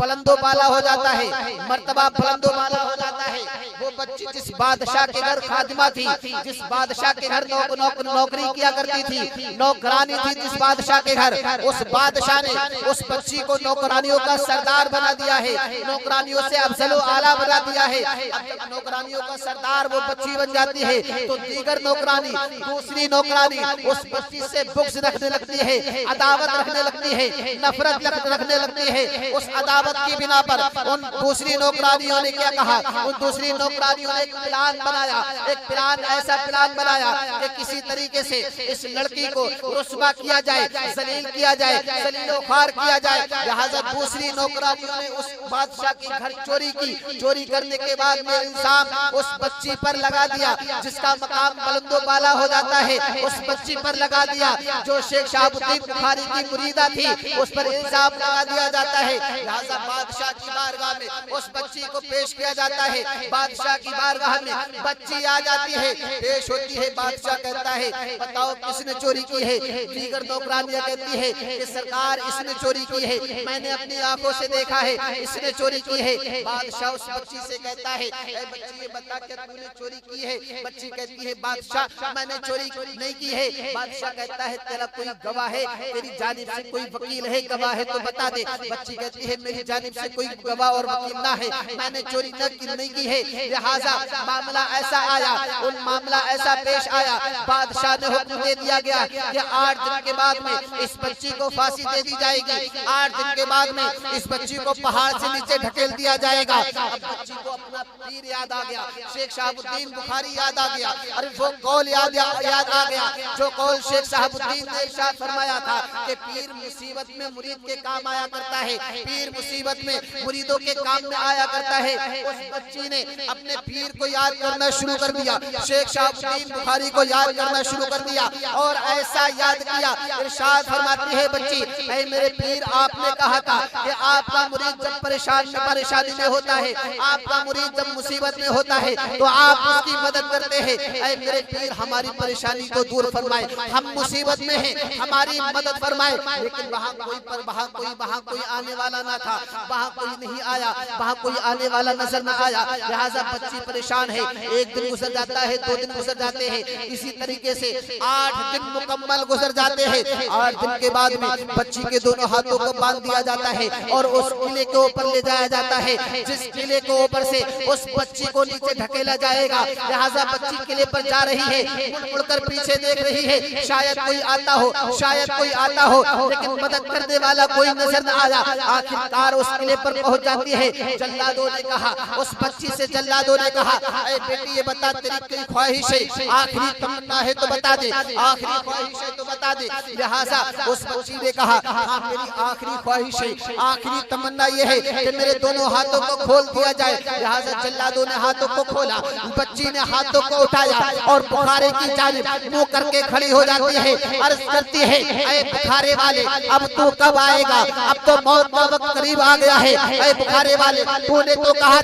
बुलंदो बाला हो जाता है, मर्तबा बुलंदो बाला हो जाता है। वो बच्ची जिस बादशाह के घर खादिमा थी, जिस बादशाह के घर नौकरी किया करती थी, नौकरानी थी जिस बादशाह के घर, उस बादशाह ने उस बच्ची को नौकरानियों का सरदार बना दिया है, नौकरानियों से अफजलो आला बना दिया है। अब नौकरानियों का सरदार वो बच्ची बन जाती है तो दीगर नौकरानी, दूसरी नौकरानी उस बच्ची से बुग़्ज़ रखने लगती है, अदावत रखने लगती है, नफरत रखने लगती है। उस अदावत की बिना पर उन दूसरी नौकरानियों ने क्या कहा, उन दूसरी नौकरानियों ने एक प्लान बनाया, एक प्लान ऐसा प्लान बनाया कि किसी तरीके से इस लड़की को रुस्वा किया जाए, जलील किया जाए, जलीलो ख्वार किया जाए। लिहाजा दूसरी नौकरानियों ने उस बादशाह की घर चोरी की, चोरी करने के बाद में इल्जाम उस बच्ची पर लगा दिया जिसका मकाम बुलंदो बाला हो जाता है, उस बच्ची पर लगा दिया जो शेख शहाबुद्दीन बुखारी की मुरीदा थी, उस पर इल्जाम लगा दिया जाता है। लिहाजा बादशाह की बारगाह में उस बच्ची को पेश किया जाता है। बादशाह की बारगाह में बच्ची आ जाती है, पेश होती है। बादशाह कहता है बताओ किसने चोरी की है? दीगर नौकरानियां कहती है कि सरकार इसने चोरी की है, मैंने अपनी आंखों से देखा है, इसने चोरी की है। बादशाह उस बच्ची से कहता है ऐ बच्ची ये बता क्या तूने चोरी की है? बच्ची कहती है बादशाह मैंने चोरी नहीं की है। बादशाह कहता है तेरा कोई गवाह है, तेरी जानिब से कोई वकील है, गवाह है तो बता दे। बच्ची कहती है मेरी जानिब से कोई गवाह और वकील ना है, मैंने चोरी नहीं की है। लिहाजा मामला ऐसा आया, उन मामला ऐसा पेश आया, बादशाह ने हुक्म दे दिया गया कि 8 दिन के बाद में इस बच्ची को फांसी दे दी जाएगी, 8 दिन के बाद में इस बच्ची को पहाड़ से नीचे ढकेल दिया जाएगा। अब बच्ची को अपना पीर याद आ गया, शेख शहाबुद्दीन बुखारी याद आ गया, अरे वो कौल याद आ गया जो कौल शेख शहाबुद्दीन ने इरशाद फरमाया था कि पीर मुसीबत में मुरीद के काम आया करता है, पीर मुसीबत में मुरीदों के काम में आया करता है। उस बच्ची ने अपने पीर को याद करना शुरू कर दिया, शेख शहाबुद्दीन बुखारी को याद करना शुरू कर दिया और ऐसा याद किया। इरशाद फरमाती है बच्ची ऐ मेरे पीर आपने कहा था कि आपका मुरीद जब परेशानी में होता है, आपका मुरीद जब मुसीबत में होता है तो आप उसकी मदद करते हैं। ऐ मेरे पीर हमारी परेशानी को दूर फरमाए, हम मुसीबत में हैं, हमारी मदद फरमाए। लेकिन वहाँ कोई आने वाला ना था, वहाँ कोई नहीं आया, वहाँ कोई आने वाला नजर न आया। लिहाजा बच्ची परेशान है, एक दिन गुजर जाता है, 2 दिन गुजर जाते हैं, इसी तरीके से 8 दिन मुकम्मल गुजर जाते हैं। 8 दिन के बाद में बच्ची के दोनों हाथों को बांध दिया जाता है और उस किले के ऊपर ले जाया जाता है, जिस किले के ऊपर से उस बच्ची को नीचे ढकेला जाएगा। लिहाजा बच्ची किले पर जा रही है, मुड़कर पीछे देख रही है, शायद कोई आता हो, लेकिन मदद करने वाला कोई नजर न आया। आखिरकार उस किले पर पहुंच जाती है। जल्लादों ने कहा, उस बच्ची से जल्लादों ने कहा ऐ बेटी ये बता तेरी कोई ख्वाहिश है, आखिरी तमन्ना है तो बता दे, आखिरी ख्वाहिश है तो बता दे। लिहाजा उस बच्ची ने कहा हाँ मेरी आखिरी ख्वाहिश है, आखिरी तमन्ना ये है कि मेरे दोनों हाथों हाथों को खोल दिया जाए। लिहाजा जल्लादों ने हाथों को खोला, बच्ची ने हाथों को उठाया और बुखारे की जानिब मुंह करके खड़ी हो जाती है, अर्ज करती है, ऐ बुखारे वाले अब तू कब आएगा, अब तो मौत का वक्त करीब आ गया है। ऐ बुखारे वाले तूने तो कहा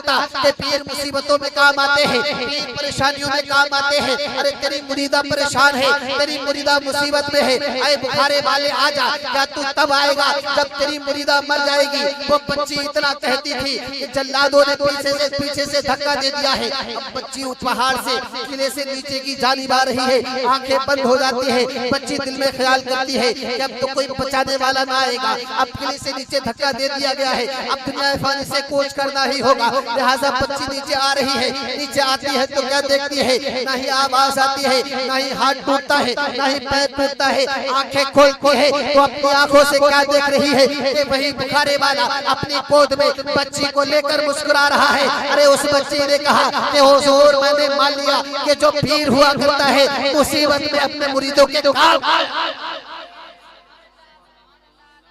था कि पीर मुसीबतों में काम आते हैं, पीर परेशानियों में काम आते हैं। अरे तेरी मुरीदा परेशान है, तेरी मुरीदा मुसीबत में है। ऐ बुखारे वाले आजा, क्या तू तब आएगा जब तेरी मुरीदा मर जाएगी। वो बच्ची इतना कहती थी कि जल्लादों ने पीछे से धक्का दे दिया है। अब बच्ची उस पहाड़ से किले से नीचे की जानिब आ रही है, आंखें बंद हो जाती है। बच्ची दिल में ख्याल करती है कि अब तो कोई बचाने वाला ना आएगा, अब किले से नीचे धक्का दे दिया गया है, अब दुनिया फानी से कोच करना ही होगा। लिहाजा बच्ची नीचे आ रही है, नीचे आती है तो क्या देखती है, ना ही आवाज आती है, ना ही हाथ टूटता है, ना ही पैर टूटता है। आंखें खोलती है तो अपनी आंखों से क्या देख रही है कि वही बुखारे वाला अपनी गोद में बच्ची को लेकर मुस्कुरा रहा है। अरे उस बच्ची ने कहा कि हुजूर मैंने मान लिया कि जो पीर हुआ करता है मुसीबत में अपने मुरीदों के काम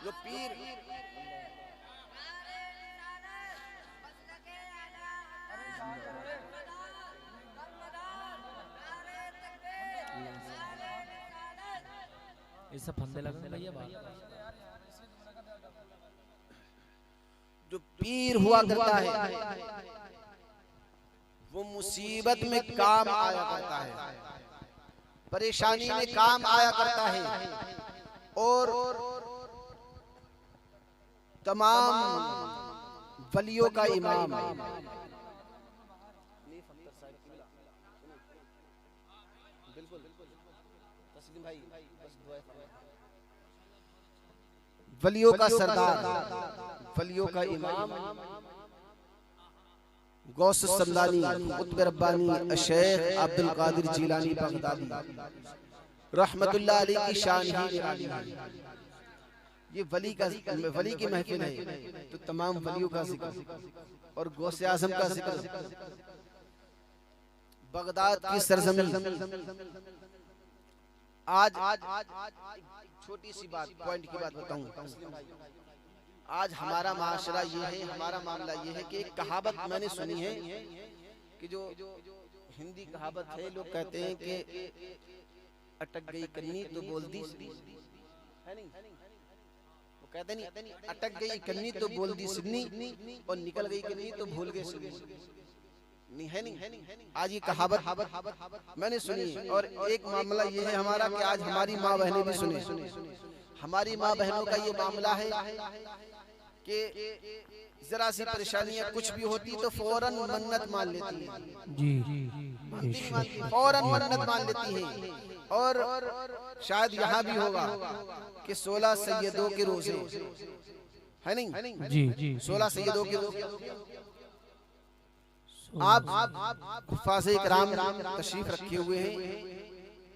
जो पीर ये सब फंदे लगने लगे बात। जो पीर हुआ करता है वो मुसीबत में काम आया करता है, परेशानी में काम आया करता है और तमाम वलियों का इमाम वलियों का सरदार, वलियों का इमाम गौस समदानी कुतुब रब्बानी शेख अब्दुल कादिर जिलानी बगदादी रहमतुल्लाह अलैह की शान ही निराली है। ये वली की महफिल है तो तमाम वलियों का जिक्र और गौसे आजम का जिक्र। बगदाद की सरजमीन आज छोटी सी बात पॉइंट की बात बताऊं। आज हमारा माशरा ये है, हमारा मामला ये है कि एक कहावत मैंने सुनी है कि जो हिंदी कहावत है, लोग कहते हैं कि अटक गई कन्नी तो बोल दी है नहीं, वो कहते नहीं अटक गई कन्नी तो बोल दी सिन्नी और निकल गई कन्नी तो भूल गए सिन्नी नहीं है नहीं। आज ये कहावत मैंने सुनी है और एक मामला ये है हमारा कि आज हमारी माँ बहनें भी सुने। हमारी माँ बहनों का ये मामला है कि जरा सी परेशानियां कुछ भी होती तो फौरन मन्नत मान लेती है, जी फौरन मन्नत मान लेती है। और शायद यहाँ भी होगा कि 16 सैयदों के रोजे है नहीं, जी 16 सैयदों के रोजे। आप हुफ़ाज़ इकराम तशरीफ रखे हुए हैं,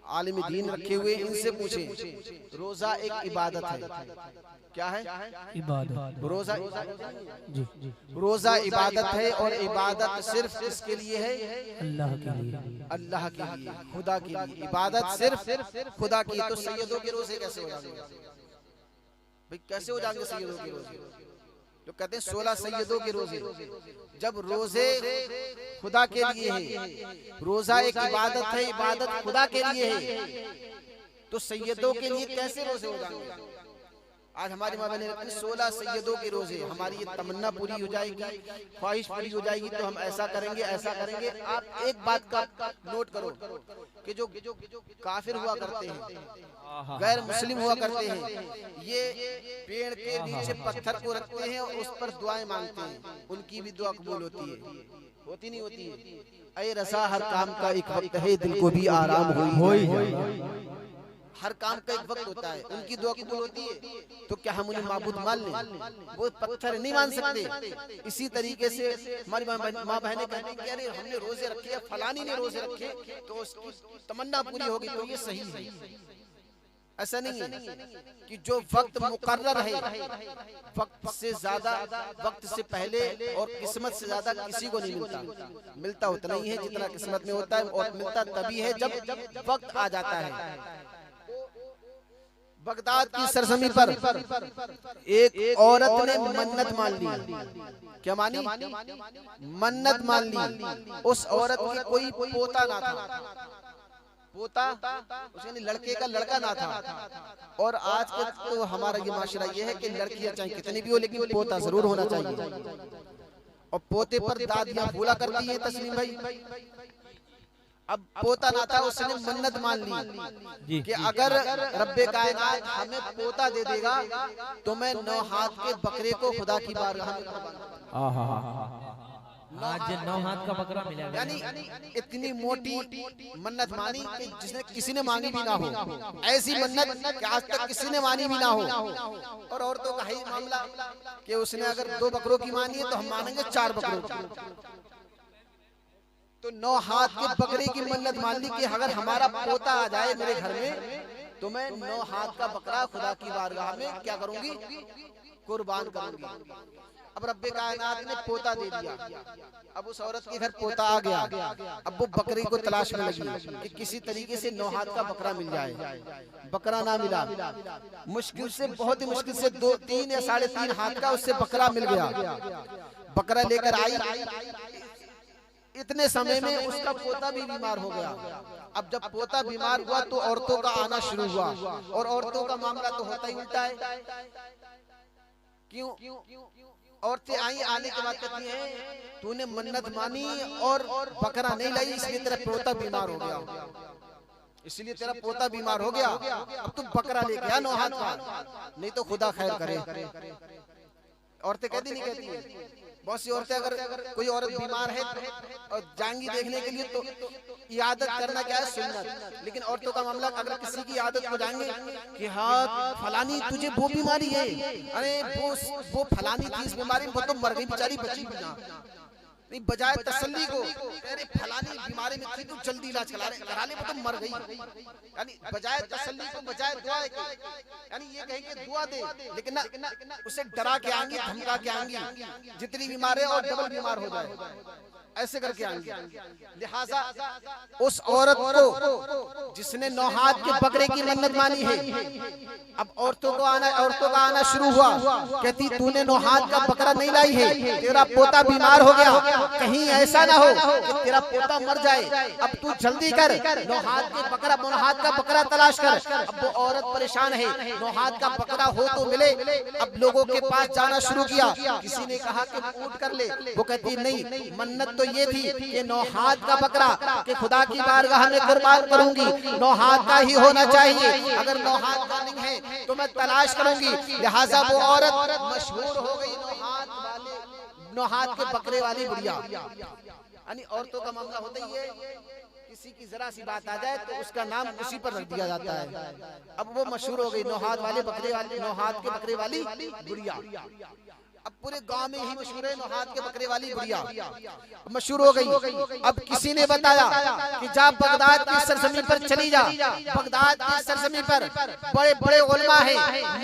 आलिम दीन रखे हुए, इनसे पूछें रोजा एक इबादत है, क्या है इबादत? रोजा जी रोजा इबादत है और इबादत सिर्फ किसके लिए है? अल्लाह के लिए, अल्लाह के लिए, खुदा के लिए। इबादत सिर्फ खुदा की। तो सैयदों के रोजे कैसे हो जाएंगे भाई? कैसे हो जाएंगे सैयदों के रोजे? तो कहते हैं 16 सैयदों के रोजे। जब रोजे खुदा के लिए है, रोजा एक इबादत है, इबादत खुदा के लिए है, तो सैयदों के लिए कैसे रोजे हो जाएंगे? आज हमारी माँ बहनें रखती 16 सैयदों के रोजे। हमारी ये तमन्ना पूरी हो जाएगी, ख्वाहिश पूरी हो जाएगी तो हम ऐसा करेंगे ऐसा करेंगे। आप एक बात का नोट करो कि जो काफिर हुआ करते हैं, गैर मुस्लिम हुआ करते हैं, ये पेड़ के नीचे पत्थर को रखते हैं और उस पर दुआएं मांगते हैं, उनकी भी दुआ कबूल होती है, होती नहीं होती है? ऐ रसा हर काम का एक वक्त है, दिल को भी आराम होई। हर काम का एक वक्त होता है, उनकी दुआ कबूल होती है। तो क्या हम उन्हें माबूद मान लें? वो पत्थर नहीं मान सकते। इसी तरीके से हमारी माँ बहनें कहती हैं कि अरे हमने रोजे रखे, फलानी ने रोजे रखे तो उसकी तमन्ना पूरी होगी, तो ये सही है। ऐसा नहीं है कि जो वक्त मुकर्रर है, वक्त से ज्यादा, वक्त से पहले और किस्मत से ज्यादा किसी को नहीं मिलता। मिलता उतना ही है जितना किस्मत में होता है, और मिलता तभी है जब वक्त आ जाता है। बगदाद की सरजमी पर एक औरत ने मन्नत मान ली। क्या मानी? मन्नत मान ली। उस औरत की कोई पोता ना था, पोता उसके लड़के का लड़का ना था। और आज के तो हमारा ये माशरा ये है कि लड़कियां चाहे कितनी भी हो लेकिन पोता जरूर होना चाहिए। और पोते पर दादियां बोला करती है तस्लीम भाई। अब पोता ना था, उसने मन्नत मान ली कि अगर रब्बे कायनात हमें पोता दे देगा तो मैं 9 हाथ के बकरे को खुदा की बारगाह में आज 9 हाथ का बकरा मिलेगा। यानी इतनी मोटी मन्नत मानी कि जिसने किसी ने मांगी भी ना हो। ऐसी मन्नत कि आज तक किसी ने मानी भी ना हो। और औरतों का ही मामला कि उसने अगर 2 बकरों की मानी है तो हम मानेंगे 4 बकरों की। तो 9 हाथ के बकरे की मन्नत मान ली कि अगर हमारा पोता आ जाए मेरे घर में तो मैं 9 हाथ का बकरा खुदा की बारगाह में क्या करूंगी? कुर्बान करूंगी। अब रब्बे कायनात ने पोता दे दिया। अब उस औरत के घर पोता आ गया। अब वो बकरी को तलाश में लगी कि किसी तरीके से 9 हाथ का बकरा मिल जाए। बकरा ना मिला। मुश्किल से, बहुत ही मुश्किल से 2, 3 या 3.5 हाथ का उससे बकरा मिल गया। बकरा लेकर आई। इतने समय में उसका पोता भी बीमार हो गया। अब जब पोता बीमार हुआ तो औरतों का आना शुरू हुआ। और औरतों का मामला तो होता ही उल्टा है। क्यों? औरतें आई, आने के बाद कहती हैं तूने मन्नत मानी और बकरा नहीं लाई इसलिए तेरा पोता बीमार हो गया, इसलिए तेरा पोता बीमार हो गया। अब तू बकरा लेके आ 9 हाथ का, नहीं तो खुदा खैर करे। औरतें कहती नहीं कहती? बहुत सी औरतें अगर कोई औरत बीमार है और जाएंगी देखने के लिए तो इयादत करना क्या है? सुन्नत। लेकिन औरतों का मामला अगर किसी की आदत को जाएंगे कि हाँ फलानी तुझे वो बीमारी है, अरे वो फलानी थी इस बीमारी में, वो तो मर गई बेचारी, बची भी ना। नहीं, बजाय तसल्ली को अरे फलानी बीमारी में थी तू जल्दी इलाज करा ले, वो तो मर गई। यानी बजाय तसल्ली को, बजाय दुआ के, यानी ये कहेंगे दुआ दे, लेकिन ना उसे डरा के आएंगे, धमका के आएंगे जितनी बीमार है और डबल बीमार हो जाए, ऐसे करके आएंगे। लिहाजा उस औरत को जिसने 9 हाथ के बकरे की मन्नत मानी है, अब औरतों का आना शुरू हुआ। कहती तूने 9 हाथ का बकरा नहीं लाई है, तेरा पोता बीमार हो गया, कहीं ऐसा ना हो कि तेरा पोता मर जाए। अब तू जल्दी कर, 9 हाथ का बकरा तलाश कर। अब वो औरत परेशान है, 9 हाथ का बकरा हो तो मिले। अब लोगों के पास जाना शुरू किया। किसी ने कहा कि ऊँट कर ले, वो कहती नहीं, मन्नत तो ये थी कि 9 हाथ का बकरा कि खुदा की बारगाह में कुर्बान करूंगी, 9 हाथ का ही होना चाहिए। अगर 9 हाथ का नहीं है तो मैं तलाश करूंगी। लिहाजा वो औरत मशहूर हो गई 9 हाथ के बकरे वाली बुढ़िया। यानी औरतों का मामला होता ही है, किसी की जरा सी बात आ जाए तो उसका नाम उसी पर रख दिया जाता है। अब वो मशहूर हो गई 9 हाथ के बकरे वाली बुढ़िया। अब पूरे गांव में ही मशहूर है 9 हाथ के बकरे वाली बुढ़िया, मशहूर हो गई। अब किसी ने बताया कि जा बगदाद की सरजमीन पर चली जा। बगदाद की सरजमीन पर बड़े बड़े उलमा है,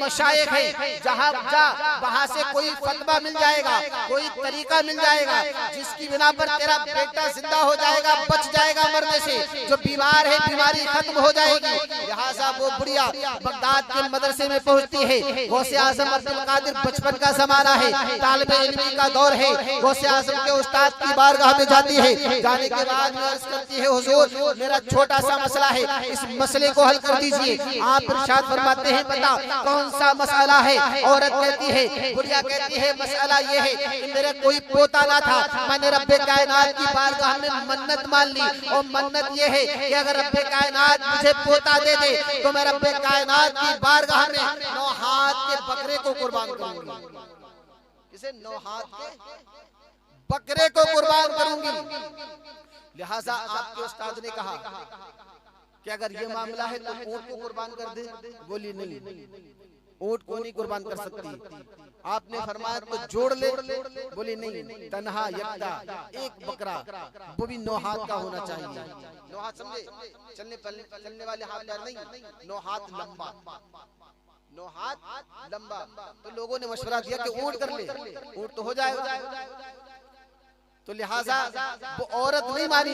मशाइख है, जहां जा वहां से कोई फतवा मिल जाएगा, कोई तरीका मिल जाएगा जिसकी बिना पर तेरा बेटा जिंदा हो जाएगा, बच जाएगा मरने से, जो बीमार है बीमारी खत्म हो जाएगी। लिहाजा वो बुढ़िया बगदाद के मदरसे में पहुंचती है। गौसे आजम अब्दुल कादिर बचपन का जमाना है, तालिबे इल्मी का दौर है। गौसे आजम के उस्ताद की बारगाह में जाती है। जाने के बाद अर्ज करती है हुजूर मेरा छोटा सा मसला है, इस मसले को हल कर दीजिए। आप इरशाद फरमाते हैं बता कौन सा मसला है? औरत कहती है, बुढ़िया कहती है मसला ये है कि मेरा कोई पोता ना था, मैंने रब्बे कायनात की बारगाह में मन्नत मान ली और मन्नत ये है कि अगर रब्बे कायनात मुझे पोता दे दे तो मैं रब्बे कायनात की बारगाह में 9 हाथ के बकरे को कुर्बान करूंगी। इसे 9 हाथ के बकरे को कुर्बान करूंगी। लिहाजा आपके उस्ताद ने कहा कि अगर ये मामला है तो ऊंट को कुर्बान कर दे। बोली नहीं, ऊंट को नहीं कुर्बान कर सकती। आपने फरमाया तो जोड़ ले। बोली नहीं, तन्हा यकता एक बकरा, वो भी 9 हाथ का होना चाहिए। 9 हाथ समझे, चलने वाले हाथ नहीं, 9 हाथ लंबा, 9 हाथ लंबा। तो लोगों ने मशवरा दिया कि ऊंट कर ले, ऊंट तो हो जाएगा। तो लिहाजा वो औरत नहीं मानी,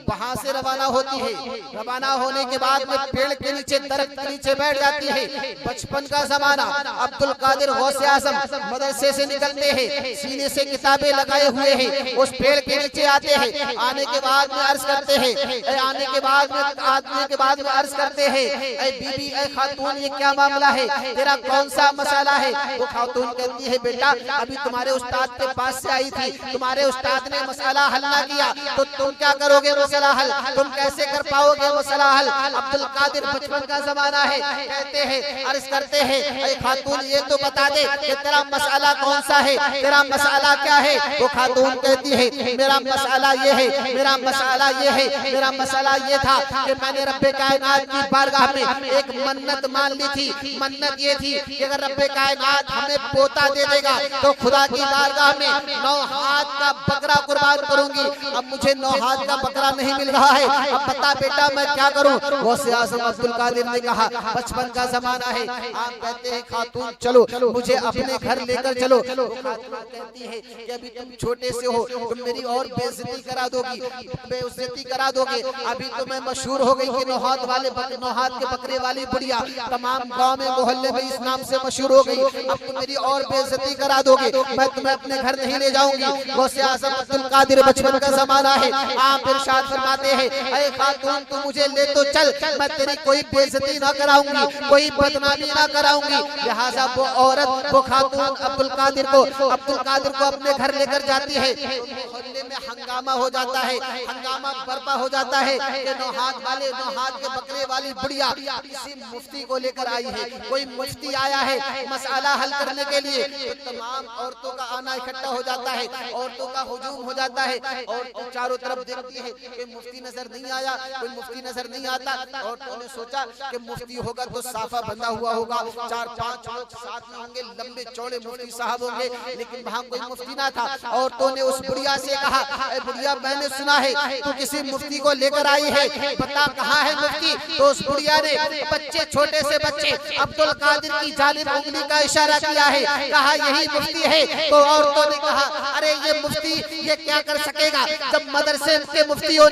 वहां से रवाना होती है। रवाना होने के बाद में पेड़ के नीचे, दरख्त के नीचे बैठ जाती है। बचपन का जमाना, अब्दुल कादिर गौसे आजम मदरसे से निकलते हैं, सीने से किताबें लगाए हुए हैं, उस पेड़ के नीचे आते हैं। आने के बाद में अर्ज करते हैं, आने के बाद में अर्ज करते हैं, ऐ बीबी, ऐ खातून, ये क्या मामला है, तेरा कौन सा मसाला है। वो खातून कहती है, बेटा अभी तुम्हारे उस्ताद के पास से आई थी, तुम्हारे उस्ताद ने मसला हल ना किया तो तुम क्या करोगे मसला हल, तुम कैसे कर पाओगे मसला हल। अब्दुल कादिर बचपन का जमाना है, कहते हैं, अर्ज करते हैं, ऐ खातून ये तो बता दे कि तेरा मसला कौन सा है, तेरा मसला क्या है। वो खातून कहती है, मेरा मसला ये है, मेरा मसला ये है, मेरा मसला ये था कि मैंने रब्बे कायनात की बारगाह में एक मन्नत मान ली थी। मन्नत ये थी कि अगर रब्बे कायनात हमें पोता दे देगा तो खुदा की बारगाह में 9 हाथ का बकरा कुर्बान करूंगी। अब मुझे 9 हाथ का बकरा नहीं मिल रहा है, अब बता बेटा मैं क्या करूं। गौसे आजम अब्दुल कादिर ने कहा, बचपन का जमाना है, आप कहते हैं खातून चलो मुझे अपने घर लेकर चलो। खातून कहती है कि अभी तुम छोटे से हो, तुम मेरी और बेइज्जती करा दोगी, बेइज्जती करा दोगे। अभी तो मैं मशहूर हो गई कि 9 हाथ के बकरे वाली बुढ़िया तमाम गांव में मोहल्ले में इस नाम से मशहूर हो गई। अब तुम मेरी और बेइज्जती करा दोगे, मैं तुम्हें अपने घर नहीं ले जाऊंगी। गौसे आजम अब्दुल कादिर बचपन का जमाना है, आप इरशाद फरमाते हैं, ऐ खातून तू मुझे ले तो चल, मैं तेरी कोई बेइज्जती ना कराऊंगी, कोई बदनामी ना कराऊंगी। लिहाजा वो औरत, वो खातून अब्दुल कादिर को अपने घर लेकर जाती है। मोहल्ले में हंगामा हो जाता है, हंगामा बर्पा हो जाता है कि 9 हाथ के बकरे वाली बुढ़िया किसी मुफ्ती को लेकर आई है, कोई मुफ्ती आया है मसला हल करने के लिए। तो तमाम औरतों का आना इकट्ठा हो जाता है, औरतों का हुजूम हो जाता है, और चारों तरफ देखती है कि मुफ्ती नजर नहीं आया, कोई मुफ्ती नजर नहीं आता। औरतों ने सोचा कि मुफ्ती होगा तो साफा बंधा हुआ होगा, 4-5 लोग साथ में होंगे, लंबे चौड़े मुफ्ती साहब होंगे, लेकिन वहाँ कोई मुफ्ती ना था। औरतों ने उस बुढ़िया से कहा, अरे बुढ़िया मैंने सुना है तू किसी मुफ्ती को लेकर आई है, बता कहाँ है मुफ्ती। तो उस बुढ़िया ने बच्चे, छोटे से बच्चे अब्दुल कादिर की जानिब उंगली का इशारा किया है, कहा यही मुफ्ती है। तो औरतों ने कहा, अरे ये मुफ्ती ये क्या कर सकेगा, जब मदरसे के मुफ्तियों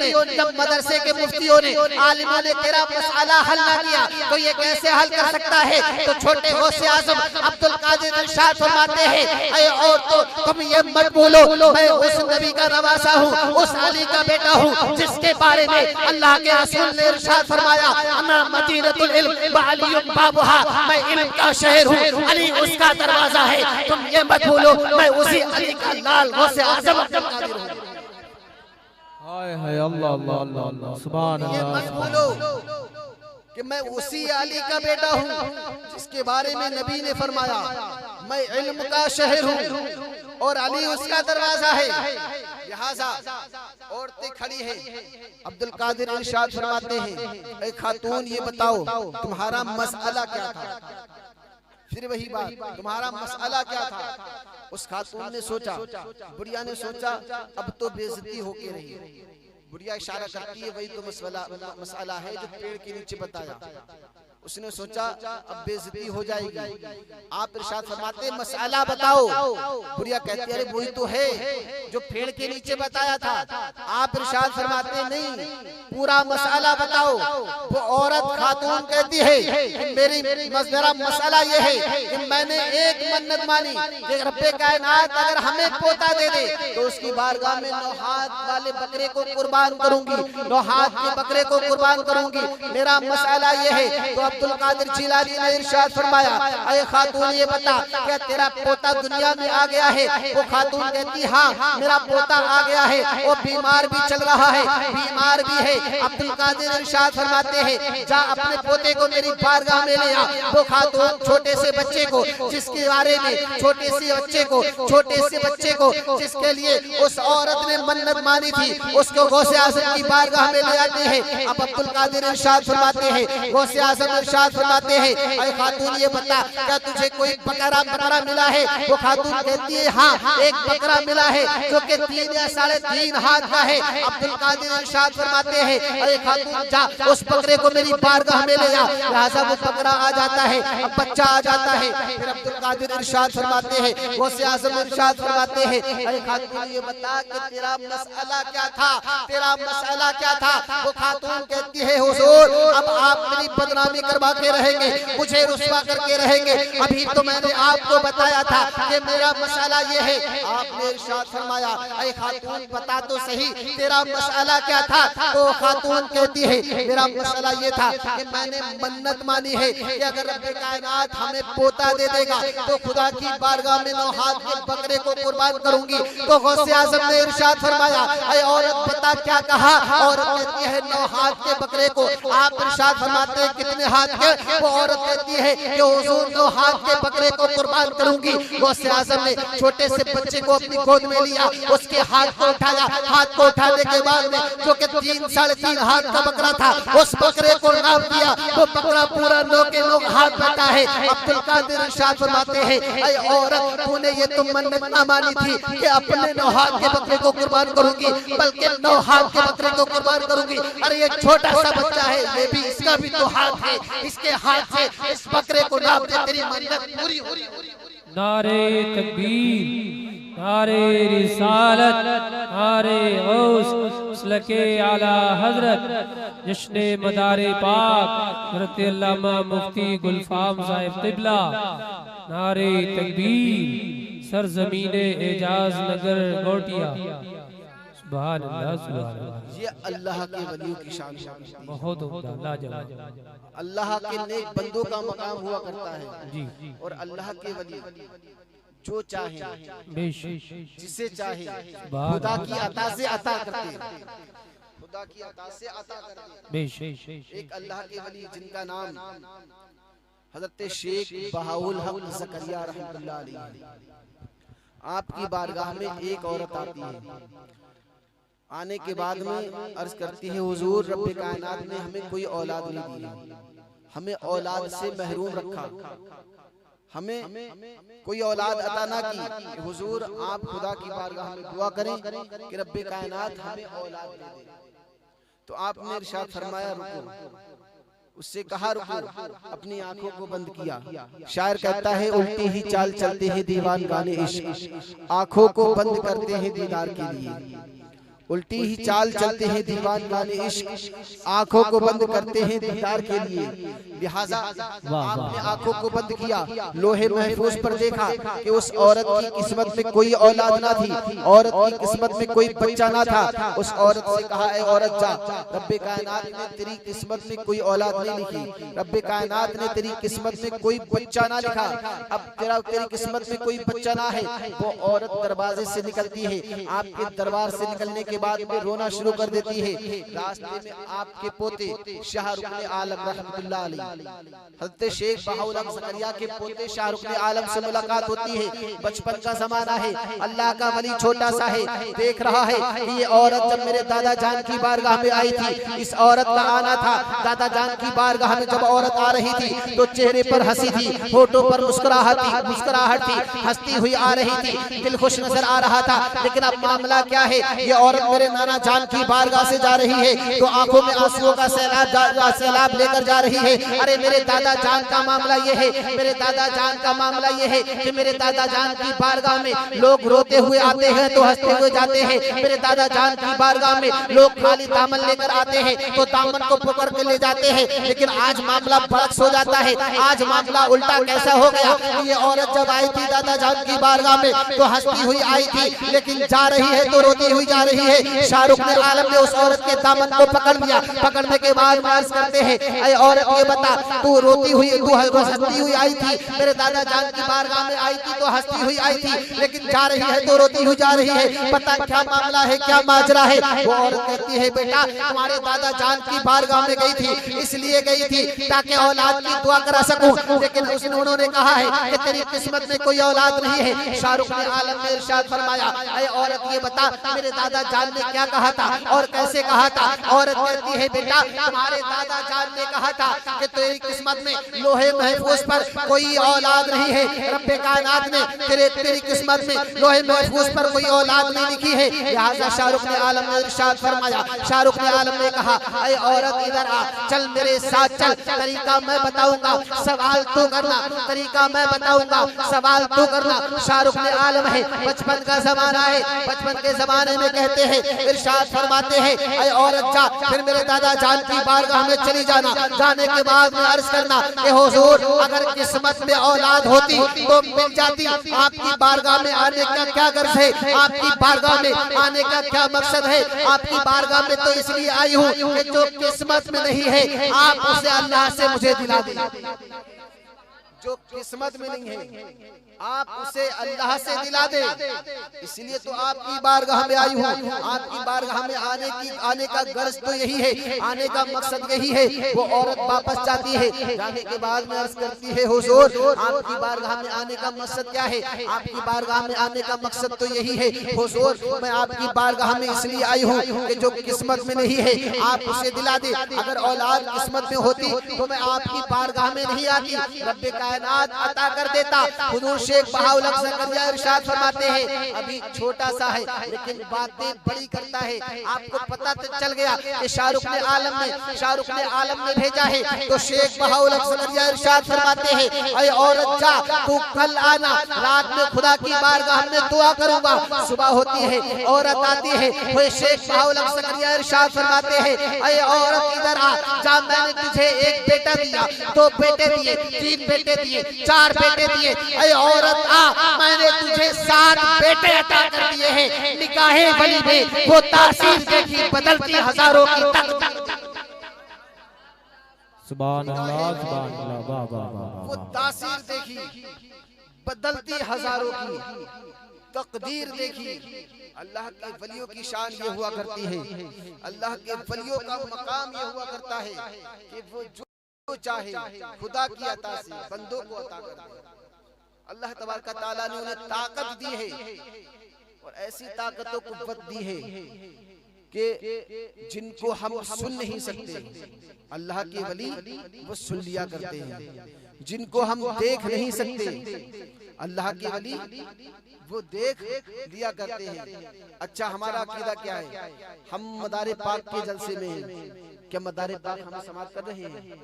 ने आलिमों ने तेरा मसला हल ना किया तो ये कैसे हल कर सकता है। तो छोटे गौसे आजम अब्दुल कादिर इरशाद फरमाते हैं, ऐ औरतों तुम ये मत बोलो, मैं उस नबी का नवासा हूँ, उस अली का बेटा हूँ जिसके बारे में अल्लाह के रसूल ने इरशाद फरमाया, अना मदीनतुल इल्म व अलीयुम बाबुहा, मैं इल्म का शहर हूँ, अली उसका दरवाजा है। तुम ये मत भूलो मैं उसी अली का लाल गौसे आजम अब्दुल कादिर हूँ। हाय हाय अल्लाह अल्लाह अल्लाह अल्लाह सुभान अल्लाह। मत भूलो कि मैं उसी अली का बेटा हूँ जिसके बारे में नबी ने फरमाया, मैं इल्म का शहर हूँ और अली उसका दरवाजा है। लिहाजा औरतें खड़ी है, अब्दुल कादिर इरशाद फरमाते हैं, ऐ खातून ये बताओ तुम्हारा मसला क्या था। फिर वही बात, तुम्हारा मसला क्या था। उस खातून ने सोचा, बुढ़िया ने सोचा अब तो बेइज्जती होके रही। बुढ़िया इशारा करती है, वही तो मसला है जो पेड़ के नीचे बताया। उसने सोचा अब बेइज्जती हो जाएगी। आप इरशाद फरमाते मसला बताओ। बुढ़िया कहती है, अरे वही तो है जो पेड़ के नीचे बताया था। आप इरशाद फरमाते नहीं, पूरा मसला बताओ। वो औरत खातून कहती है, मेरा मसला ये है कि मैंने एक मन्नत मानी कि रब्बे कायनात अगर हमें पोता दे दे तो उसकी बारगाह में 9 हाथ वाले बकरे को कुर्बान करूंगी, 9 हाथ के बकरे को कुर्बान करूंगी। मेरा मसला ये है। तो अब्दुल कादिर जिलानी ने इरशाद फरमाया, ऐ खातून ये बता क्या तेरा पोता दुनिया में आ गया है। वो खातून कहती हाँ मेरा पोता आ गया है, वो बीमार भी चल रहा है, बीमार भी है। अब्दुल कादिर इरशाद फरमाते हैं, जा अपने पोते को मेरी बारगाह में ले आ। वो खातून छोटे से बच्चे को, जिसके बारे में छोटे से बच्चे को जिसके लिए उस औरत ने मन्नत मानी थी, उसको गौसे आजम की बारगाह में ले आते हैं। अब अब्दुल कादिर इरशाद फरमाते हैं, गौसे आजम इरशाद फरमाते हैं, ऐ खातून ये बता क्या तुझे कोई बकरा मिला है? वो खातून कहती है हाँ एक बकरा मिला है जो कि 3 या 3.5 हाथ का है। अब्दुल कादिर इरशाद फरमाते हैं, ऐ खातून जा उस बकरे को मेरी बारगाह में ले जा। लिहाजा वो बकरा आ जाता है, अब बच्चा आ जाता है। फिर अब्दुल कादिर इरशाद फरमाते हैं, गौसे आज़म इरशाद फरमाते हैं, ऐ खातून ये बता कि तेरा मसला क्या था, तेरा मसला क्या था? वो खातून कहती है हुजूर अब आप मेरी बदनामी करवा के रहेंगे, मुझे रुस्वा करके रहेंगे। अभी तो मैंने आपको बताया था कि मेरा मसला ये है। आपने इरशाद फरमाया, ऐ खातून बता तो सही तेरा मसला क्या था? तो खातून कहती है मेरा मसला ये था कि मैंने मन्नत मानी है कि अगर रब्बे कायनात हमें पोता दे देगा तो खुदा की बारगाह में 9 हाथ के बकरे को कुर्बान करूंगी। तो गौसे आज़म ने इरशाद फरमाया, ऐ औरत बता क्या कहा? औरत कहती है 9 हाथ के बकरे को। आप इरशाद फरमाते हैं कितने हाथ के? वो औरत कहती है कि हुजूर 9 हाथ के बकरे को कुर्बान करूंगी। गौसे आज़म ने छोटे से बच्चे को अपनी गोद में लिया, उसके हाथ को उठाया। हाथ को उठाने के बाद में जो कि 3 साढ़े 3 हाथ का बकरा था उस बकरे को नाप दिया। वो बकरा पूरा 9 के 9 हाथ बैठा है। अब्दुल कादिर इरशाद फरमाते हैं, ऐ औरत तूने ये तो मन्नत ना मानी थी कि अपने 9 हाथ के बकरे को कुर्बान करूंगी, बल्कि 9 हाथ के बकरे को कुर्बान करूंगी। अरे ये छोटा सा बच्चा है, ये भी इसका भी तो हाथ है, इसके हाथ से इस बकरे को नाप दे, तेरी मन्नत पूरी हो। नारे तकबीर, नारे रिसालत, नारे गौस, मसलके आला हजरत, जश्न मदारे पाक हज़रत अल्लामा मुफ्ती गुलफाम साहिब क़िबला। नारे तकबीर, सरज़मीने एजाज नगर गोटिया। सुभान अल्लाह, सुभान अल्लाह। ये अल्लाह के वलियों की शान है, बहुत उम्दा, लाजवाब। अल्लाह के नेक बंदों का मकाम हुआ करता है जी। और अल्लाह के वली जो चाहे जिसे चाहे खुदा की अता से अता करते हैं, खुदा की अता से अता करते हैं। एक अल्लाह के वली जिनका नाम हजरत शेख बहाउल हक ज़करिया रहमतुल्लाह अलैह। आपकी बारगाह में एक औरत आती है, आने के बाद में अर्ज करती है हुजूर रब्बे कायनात ने हमें कोई औलाद नहीं दी, हमें औलाद से महरूम रखा, हमें कोई औलाद अता ना की। हुजूर आप खुदा की बारगाह में दुआ करें कि रब्बे कायनात हमें औलाद दे दे। तो आपने इरशाद फरमाया रुको, उससे कहा रुको, अपनी आंखों को बंद किया। शायर कहता है उल्टी ही चाल चलते हैं दीवान गाने इश्क, आंखों को बंद करते हैं दीदार के लिए। उल्टी ही चाल चलते हैं दीवान गाने इश्क, आंखों को बंद करते हैं दीदार के लिए। लिहाजा आपने आंखों को बंद किया, लोहे महफूज पर देखा कि उस औरत की किस्मत में कोई औलाद ना थी, औरत की किस्मत में कोई बच्चा ना था। उस औरत से कहा ऐ औरत जा, रब्बे कायनात ने तेरी किस्मत में कोई औलाद नहीं लिखी, रब्बे कायनात ने तेरी किस्मत में कोई बच्चा ना लिखा। अब तेरी किस्मत में कोई बच्चा ना है। वो औरत दरवाजे से निकलती है, आपके दरबार से निकलने के बाद में रोना शुरू कर देती है। रास्ते में आपके पोते शाहरुख आलम रहमतुल्लाह अलैह, हज़रत शेख बहाउल हक ज़करिया के पोते शाहरुख आलम से मुलाकात होती है। बचपन का जमाना है, अल्लाह का वली छोटा सा है, देख रहा है कि ये औरत जब मेरे दादा जान की बारगाह में आई थी, इस औरत का आना था। दादा जान की बारगाह में जब औरत आ रही थी तो चेहरे पर हंसी थी, होठों पर मुस्कुराहट थी, हंसती हुई आ रही थी, दिल खुश नजर आ रहा था। लेकिन अब मामला क्या है, ये औरत मेरे नाना जान की बारगाह से जा रही है तो आंखों में आंसुओं का सैलाब लेकर जा रही है। अरे मेरे दादा जान का मामला ये है, मेरे दादा जान का मामला ये है कि मेरे दादा जान की बारगाह में लोग रोते हुए आते हैं तो हंसते हुए जाते हैं। मेरे दादा जान की बारगाह में लोग खाली दामन लेकर आते हैं तो दामन को पकड़ के ले जाते हैं। लेकिन आज मामला बरक्स हो जाता है, आज मामला उल्टा कैसा हो गया। ये औरत जब आई थी दादा जान की बारगाह में तो हंसती हुई आई थी, लेकिन जा रही है तो रोती हुई जा रही है। शाहरुख आलम ने उस औरत के दामन को पकड़ लिया। पकड़ने के बाद अर्ज करते हैं ऐ औरत ये बता, तू रोती हुई, तू हंसती हुई आई थी, मेरे दादा जान की बारगाह में आई थी तो हंसती हुई आई थी, लेकिन जा रही है तो रोती हुई जा रही है, पता क्या मामला है, क्या माजरा है। वो औरत कहती है बेटा तुम्हारे दादा जान की बारगाह में गई थी, इसलिए गई थी ताकि औलाद की दुआ करा सकूं, लेकिन उन्होंने कहा है कि तेरी किस्मत में कोई औलाद नहीं है। शाहरुख आलम ने इरशाद फरमाया ऐ औरत ये बता, मेरे दादा जान जान ने क्या कहा था और कैसे कहा था। औरत कहती है बेटा तुम्हारे दादा जान ने कहा था कि तेरी किस्मत में लोहे महफूज पर कोई औलाद नहीं है। रब्बे कायनात ने तेरी किस्मत में लोहे महफूज पर कोई औलाद नहीं लिखी है। लिहाजा शाहरुख ने आलम ने इरशाद फरमाया, शाहरुख ने आलम ने कहा ऐ औरत इधर आ, चल मेरे साथ चल, तरीका मैं बताऊंगा, सवाल तू करना, तरीका मैं बताऊंगा, सवाल तू करना। शाहरुख ने आलम है, बचपन का जमाना है, बचपन के जमाने में कहते हैं, इरशाद फरमाते हैं ऐ औरत जा, फिर मेरे दादा जान की बारगाह में चली जाना। जाने के बाद में अर्ज करना कि हुजूर अगर किस्मत में औलाद होती तो मिल जाती, आपकी बारगाह में आने का क्या गर्ज है, आपकी बारगाह में आने का क्या मकसद है। आपकी बारगाह में तो इसलिए आई हूँ कि जो किस्मत में नहीं है आप उसे अल्लाह से मुझे दिला दे। जो किस्मत में नहीं है आप उसे अल्लाह से दिला दे, इसलिए तो आपकी बारगाह में आई हूँ। आपकी बारगाह में आने का गर्ज तो यही है, आने का मकसद यही है। वो औरत वापस जाती है, जाने के बाद में अर्ज करती है हुजूर आपकी बारगाह में आने का मकसद क्या है। आपकी बारगाह में आने का मकसद तो यही है हुजूर मैं आपकी बारगाह में इसलिए आई हूँ कि जो किस्मत में नहीं है आप उसे दिला दे। अगर औलाद किस्मत में होती तो मैं आपकी बारगाह में नहीं आती, रब्बे कायनात अता कर देता। हुजूर शेख बहाउल हक ज़करिया इरशाद फरमाते हैं, अभी छोटा सा है लेकिन बातें बड़ी करता है। आपको पता तो चल गया कि शाहरुख ने आलम ने भेजा है, तो शेख बहाउल हक ज़करिया इरशाद फरमाते हैं ऐ औरत जा तू कल आना, रात में खुदा की बारगाह में दुआ करूंगा। सुबह होती है, औरत आती है, वो शेख बहाउल हक ज़करिया इरशाद फरमाते हैं ऐ औरत इधर आ जा, मैंने तुझे एक बेटा दिया, 2 बेटे दिए, 3 बेटे दिए, 4 बेटे दिए। ऐ औरत आ मैंने तुझे 7 बेटे अता कर दिए हैं। निकाहे वली में वो तासीर देखी बदलती हजारों की तकदीर। सुभान अल्लाह, सुभान अल्लाह, वाह वाह वाह। वो तासीर देखी बदलती हजारों की तकदीर देखी। अल्लाह के वलियों की शान ये हुआ करती है, अल्लाह के वलियों का मकाम ये हुआ करता है कि वो जो चाहे खुदा की अता से बंदों को अता कर दे। अल्लाह तबारक तआला ने उन्हें ताकत दी है और ऐसी ताकतों को कुव्वत दी है कि जिनको हम सुन नहीं सकते अल्लाह के वली वो सुन लिया करते हैं। जिनको हम देख नहीं सकते अल्लाह के वली वो देख लिया करते हैं। अच्छा हमारा अकीदा क्या है, हम मदारे पाक के जलसे में हैं, क्या मदारे पाक हमें समाप्त कर रहे हैं,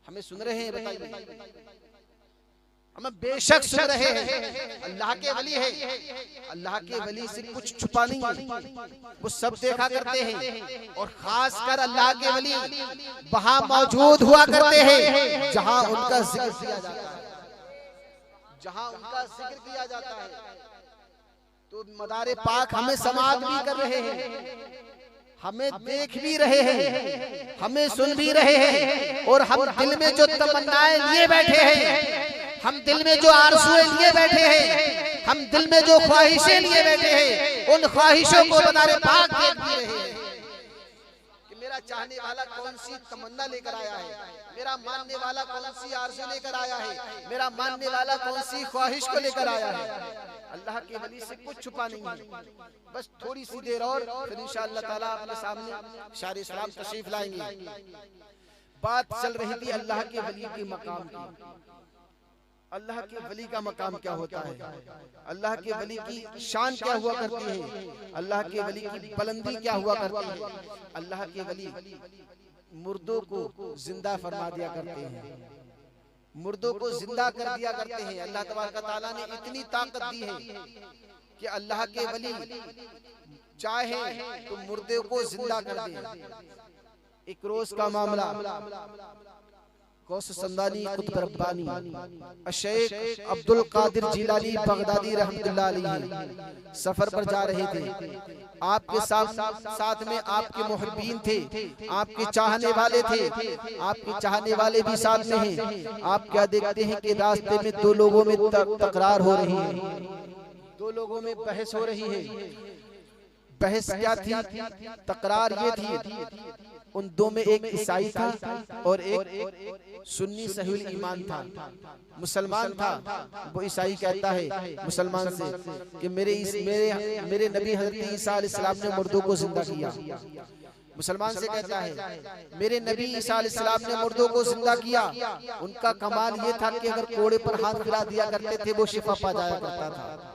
हमें सुन रहे हैं, बताइए। हमें बेशक सुन रहे हैं, अल्लाह के वली है, अल्लाह के वली से कुछ छुपा नहीं है, वो सब देखा करते हैं। और खास कर अल्लाह के वली वहां मौजूद हुआ करते हैं जहां उनका जिक्र किया जाता है, जहां उनका जिक्र किया जाता है। तो मदारे पाक हमें समाप्त भी कर रहे हैं, हमें देख भी रहे हैं, हमें सुन भी रहे हैं। और हम दिल में जो तमन्नाएं लिए बैठे हैं, हम दिल में जो आरज़ुएं लिए बैठे हैं, हम दिल में जो ख्वाहिशें लिए बैठे हैं, उन ख्वाहिशों को मदारे पाक देख भी रहे हैं कि मेरा चाहने वाला कौन सी तमन्ना लेकर आया है, मेरा मानने वाला कौन सी आरज़ू लेकर आया है, मेरा मानने वाला कौन सी ख्वाहिश को लेकर आया है। अल्लाह के वली से कुछ छुपा नहीं है। बस थोड़ी सी देर और फिर इंशाअल्लाह ताला अपने सामने शार इस्लाम तशरीफ लाएंगे। बात चल रही थी अल्लाह के वली के मकाम की। अल्लाह के वली का मकाम क्या होता है, अल्लाह के वली की शान क्या हुआ करती है, अल्लाह के वली की बुलंदी क्या हुआ करती है। अल्लाह के वली मुर्दों को जिंदा फरमा दिया करते हैं, मुर्दों को जिंदा कर दिया करते हैं। अल्लाह तबारक तआला ने इतनी ताकत दी है कि अल्लाह के वली चाहे तो मुर्दे को जिंदा कर दे। एक रोज का मामला, गौस समदानी कुतुब रब्बानी शेख अब्दुल कादिर जिलानी बगदादी रहमतुल्लाह अलैहि सफर पर जा रहे थे। आपके साथ में आपके मुहिब्बीन थे, आपके चाहने वाले थे, आपके चाहने वाले भी साथ में हैं। आप क्या देखते हैं कि रास्ते में 2 लोगों में तकरार हो रही है, 2 लोगों में बहस हो रही है। बहस क्या थी, तकरार ये थी, उन दो में एक ईसाई था और एक सुन्नी सहीहुल ईमान था, मुसलमान था। वो ईसाई कहता है मुसलमान से कि मेरे नबी हज़रत ईसा अलैहिस्सलाम ने मुर्दों को जिंदा किया। मुसलमान से कहता है मेरे नबी ईसा अलैहिस्सलाम ने मुर्दों को जिंदा किया। उनका कमाल ये था कि अगर कोड़े पर हाथ फिरा दिया करते थे वो शिफा पा जाया करता था।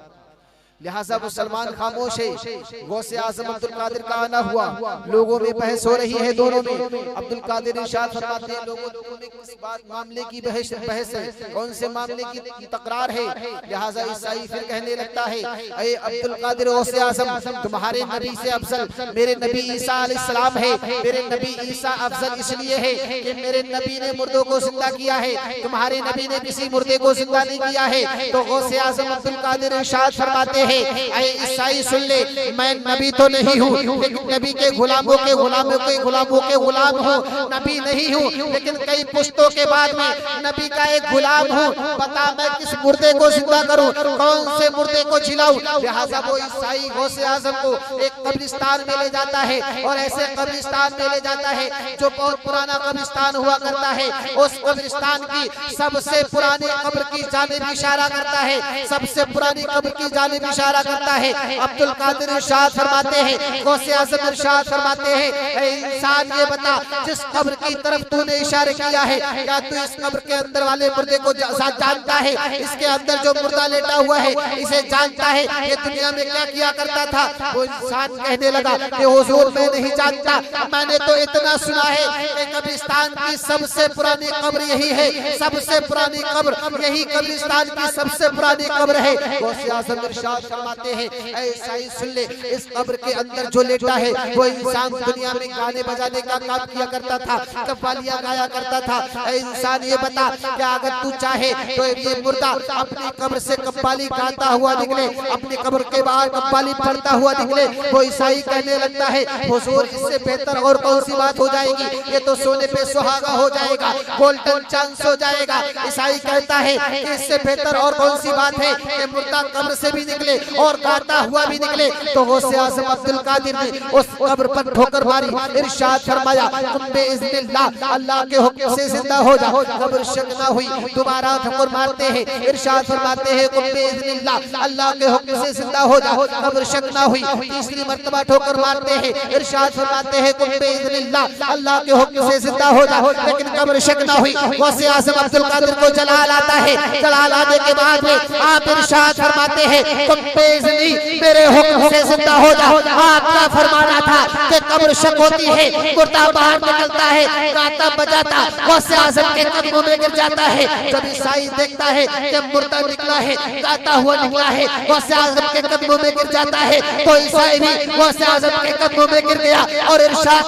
लिहाजा मुसलमान खामोश है। गौसे आजम अब्दुल कादिर का आना हुआ, लोगों में बहस हो रही है दोनों में। अब्दुल कादिर इरशाद फरमाते हैं लोगों में किस बात मामले की बहस है, कौन से मामले की तकरार है। लिहाजा ईसाई फिर कहने लगता है अरे अब्दुल कादिर गौसे आजम तुम्हारे नबी से अफजल मेरे नबी ईसा अलैहिस्सलाम है। मेरे नबी ईसा अफजल इसलिए है कि मेरे नबी ने मुर्दों को जिंदा किया है, तुम्हारे नबी ने किसी मुर्दे को जिंदा नहीं किया है। तो गौसे आजम अब्दुल कादिर इरशाद फरमाते हैं ईसाई सुन ले, मैं नबी तो नहीं हूँ लेकिन नबी के गुलामों के गुलाम हूँ, नबी नहीं हूँ लेकिन कई पुश्तों के बाद में नबी का एक गुलाम हूँ। बता मैं किस मुर्दे को जिंदा करूँ, कौन से मुर्दे को जिलाऊं। लिहाजा वो ईसाई गौसे आजम को एक कब्रिस्तान में ले जाता है और ऐसे कब्रिस्तान में ले जाता है जो बहुत पुराना कब्रिस्तान हुआ करता है। उस कब्रिस्तान की सबसे पुरानी कब्र की जानिब इशारा करता है, सबसे पुरानी कब्र की जानिब इशारा करता है। अब्दुल कादिर इरशाद फरमाते हैं, गौसे आज़म इरशाद फरमाते हैं इंसान ये बता जिस कब्र की तरफ तूने इशारा किया है क्या तू इस कब्र के अंदर वाले मुर्दे को जानता है, इसके अंदर जो मुर्दा लेटा हुआ है इसे जानता है, ये दुनिया में क्या किया करता था। वो इंसान कहने लगा कि हुजूर मैं नहीं जानता, मैंने तो इतना सुना है कि कब्रिस्तान की सबसे पुरानी कब्र यही है, सबसे पुरानी कब्र यही कब्रिस्तान की सबसे पुरानी कब्र है। गौसे आज़म इरशाद फरमाते हैं ऐसा ही सुन ले, इस कब्र के अंदर जो लेटा है वो इंसान दुनिया में गाने बजाने का काम किया करता था, कव्वालियां गाया करता था। इंसान ये बता क्या अगर तू चाहे तो ये मुर्दा अपनी कब्र से कव्वाली गाता हुआ निकले, अपनी कब्र के बाहर कव्वाली पढ़ता हुआ निकले। वो ईसाई कहने लगता है हुजूर इससे बेहतर और कौन सी बात हो जाएगी, ये तो सोने पे सुहागा हो जाएगा, गोल्डन चांस हो जाएगा। ईसाई कहता है कि इससे बेहतर और कौन सी बात है कि मुर्दा कब्र से भी निकले और गाता हुआ भी निकले। तो गौसे आज़म अब्दुल कादिर ने उस कब्र पर ठोकर मारी, इरशाद फरमाया तुम बेइज़्निल्लाह अल्लाह के हुक्म से जिंदा हो जा। कब्र शक ना हुई, दोबारा ठोकर मारते हैं, इरशाद फरमाते हैं तुम बेइज़्निल्लाह अल्लाह के हुक्म से जिंदा हो जा। कब्र शक ना हुई, तीसरी मर्तबा ठोकर मारते हैं, इरशाद फरमाते हैं तुम बेइज़्निल्लाह अल्लाह के हुक्म से जिंदा हो जा, लेकिन कब्र शक ना हुई। गौसे आज़म अब्दुल कादिर को जलाल आता है, जलाल आने के बाद में आप इरशाद फरमाते हैं तुम बेइज़्नी मेरे हुक्म से जिंदा हो जा। आपका फरमाना था कि कब्र शक होती है, मुर्दा बाहर निकलता है, गाता बजाता गौसे आज़म के कदमों में गिर जाता है। जब ईसाई देखता है कि मुर्दा निकला है, गाता हुआ निकला है, गौसे आज़म के कदमों में गिर जाता है, तो ईसाई भी गौसे आज़म के कदमों में गिर गया और इरशाद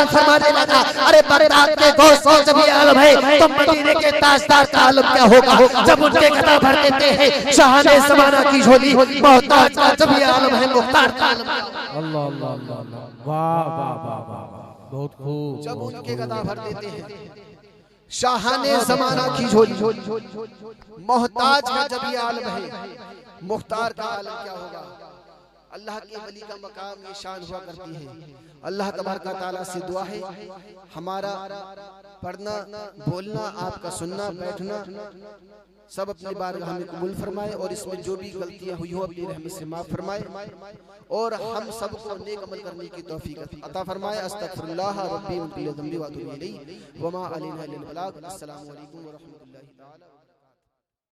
फरमाने लगा अरे बगदाद के गौस जब ये आलम है तो मदीने के ताजदार का आलम क्या होगा जब उनके गदा भर देते हैं शाहाने ज़माना की झोली, मोहताज का जब ये आलम है मुख्तार का आलम। अल्लाह अल्लाह अल्लाह, वाह वाह वाह वाह, बहुत खूब। जब उनके गदा भर देते हैं शाहाने ज़माना की झोली, मोहताज का जब ये आलम है मुख्तार का आलम क्या होगा। अल्लाह के वली का मकाम ये शान हुआ करती है। अल्लाह तबारक व तआला से दुआ है हमारा पढ़ना बोलना आपका सुनना बैठना सब अपनी बारगाह में कबूल फरमाए और इसमें जो भी गलतियां हुई हो अपनी रहमत से माफ फरमाए और हम सबको नेक अमल करने की तौफीक अता फरमाए। अस्तगफिरुल्लाह रब्बी व अतूबु इलैहि व मा अलैना इल्लल बलाग। अस्सलामु अलैकुम व रहमतुल्लाहि तआला।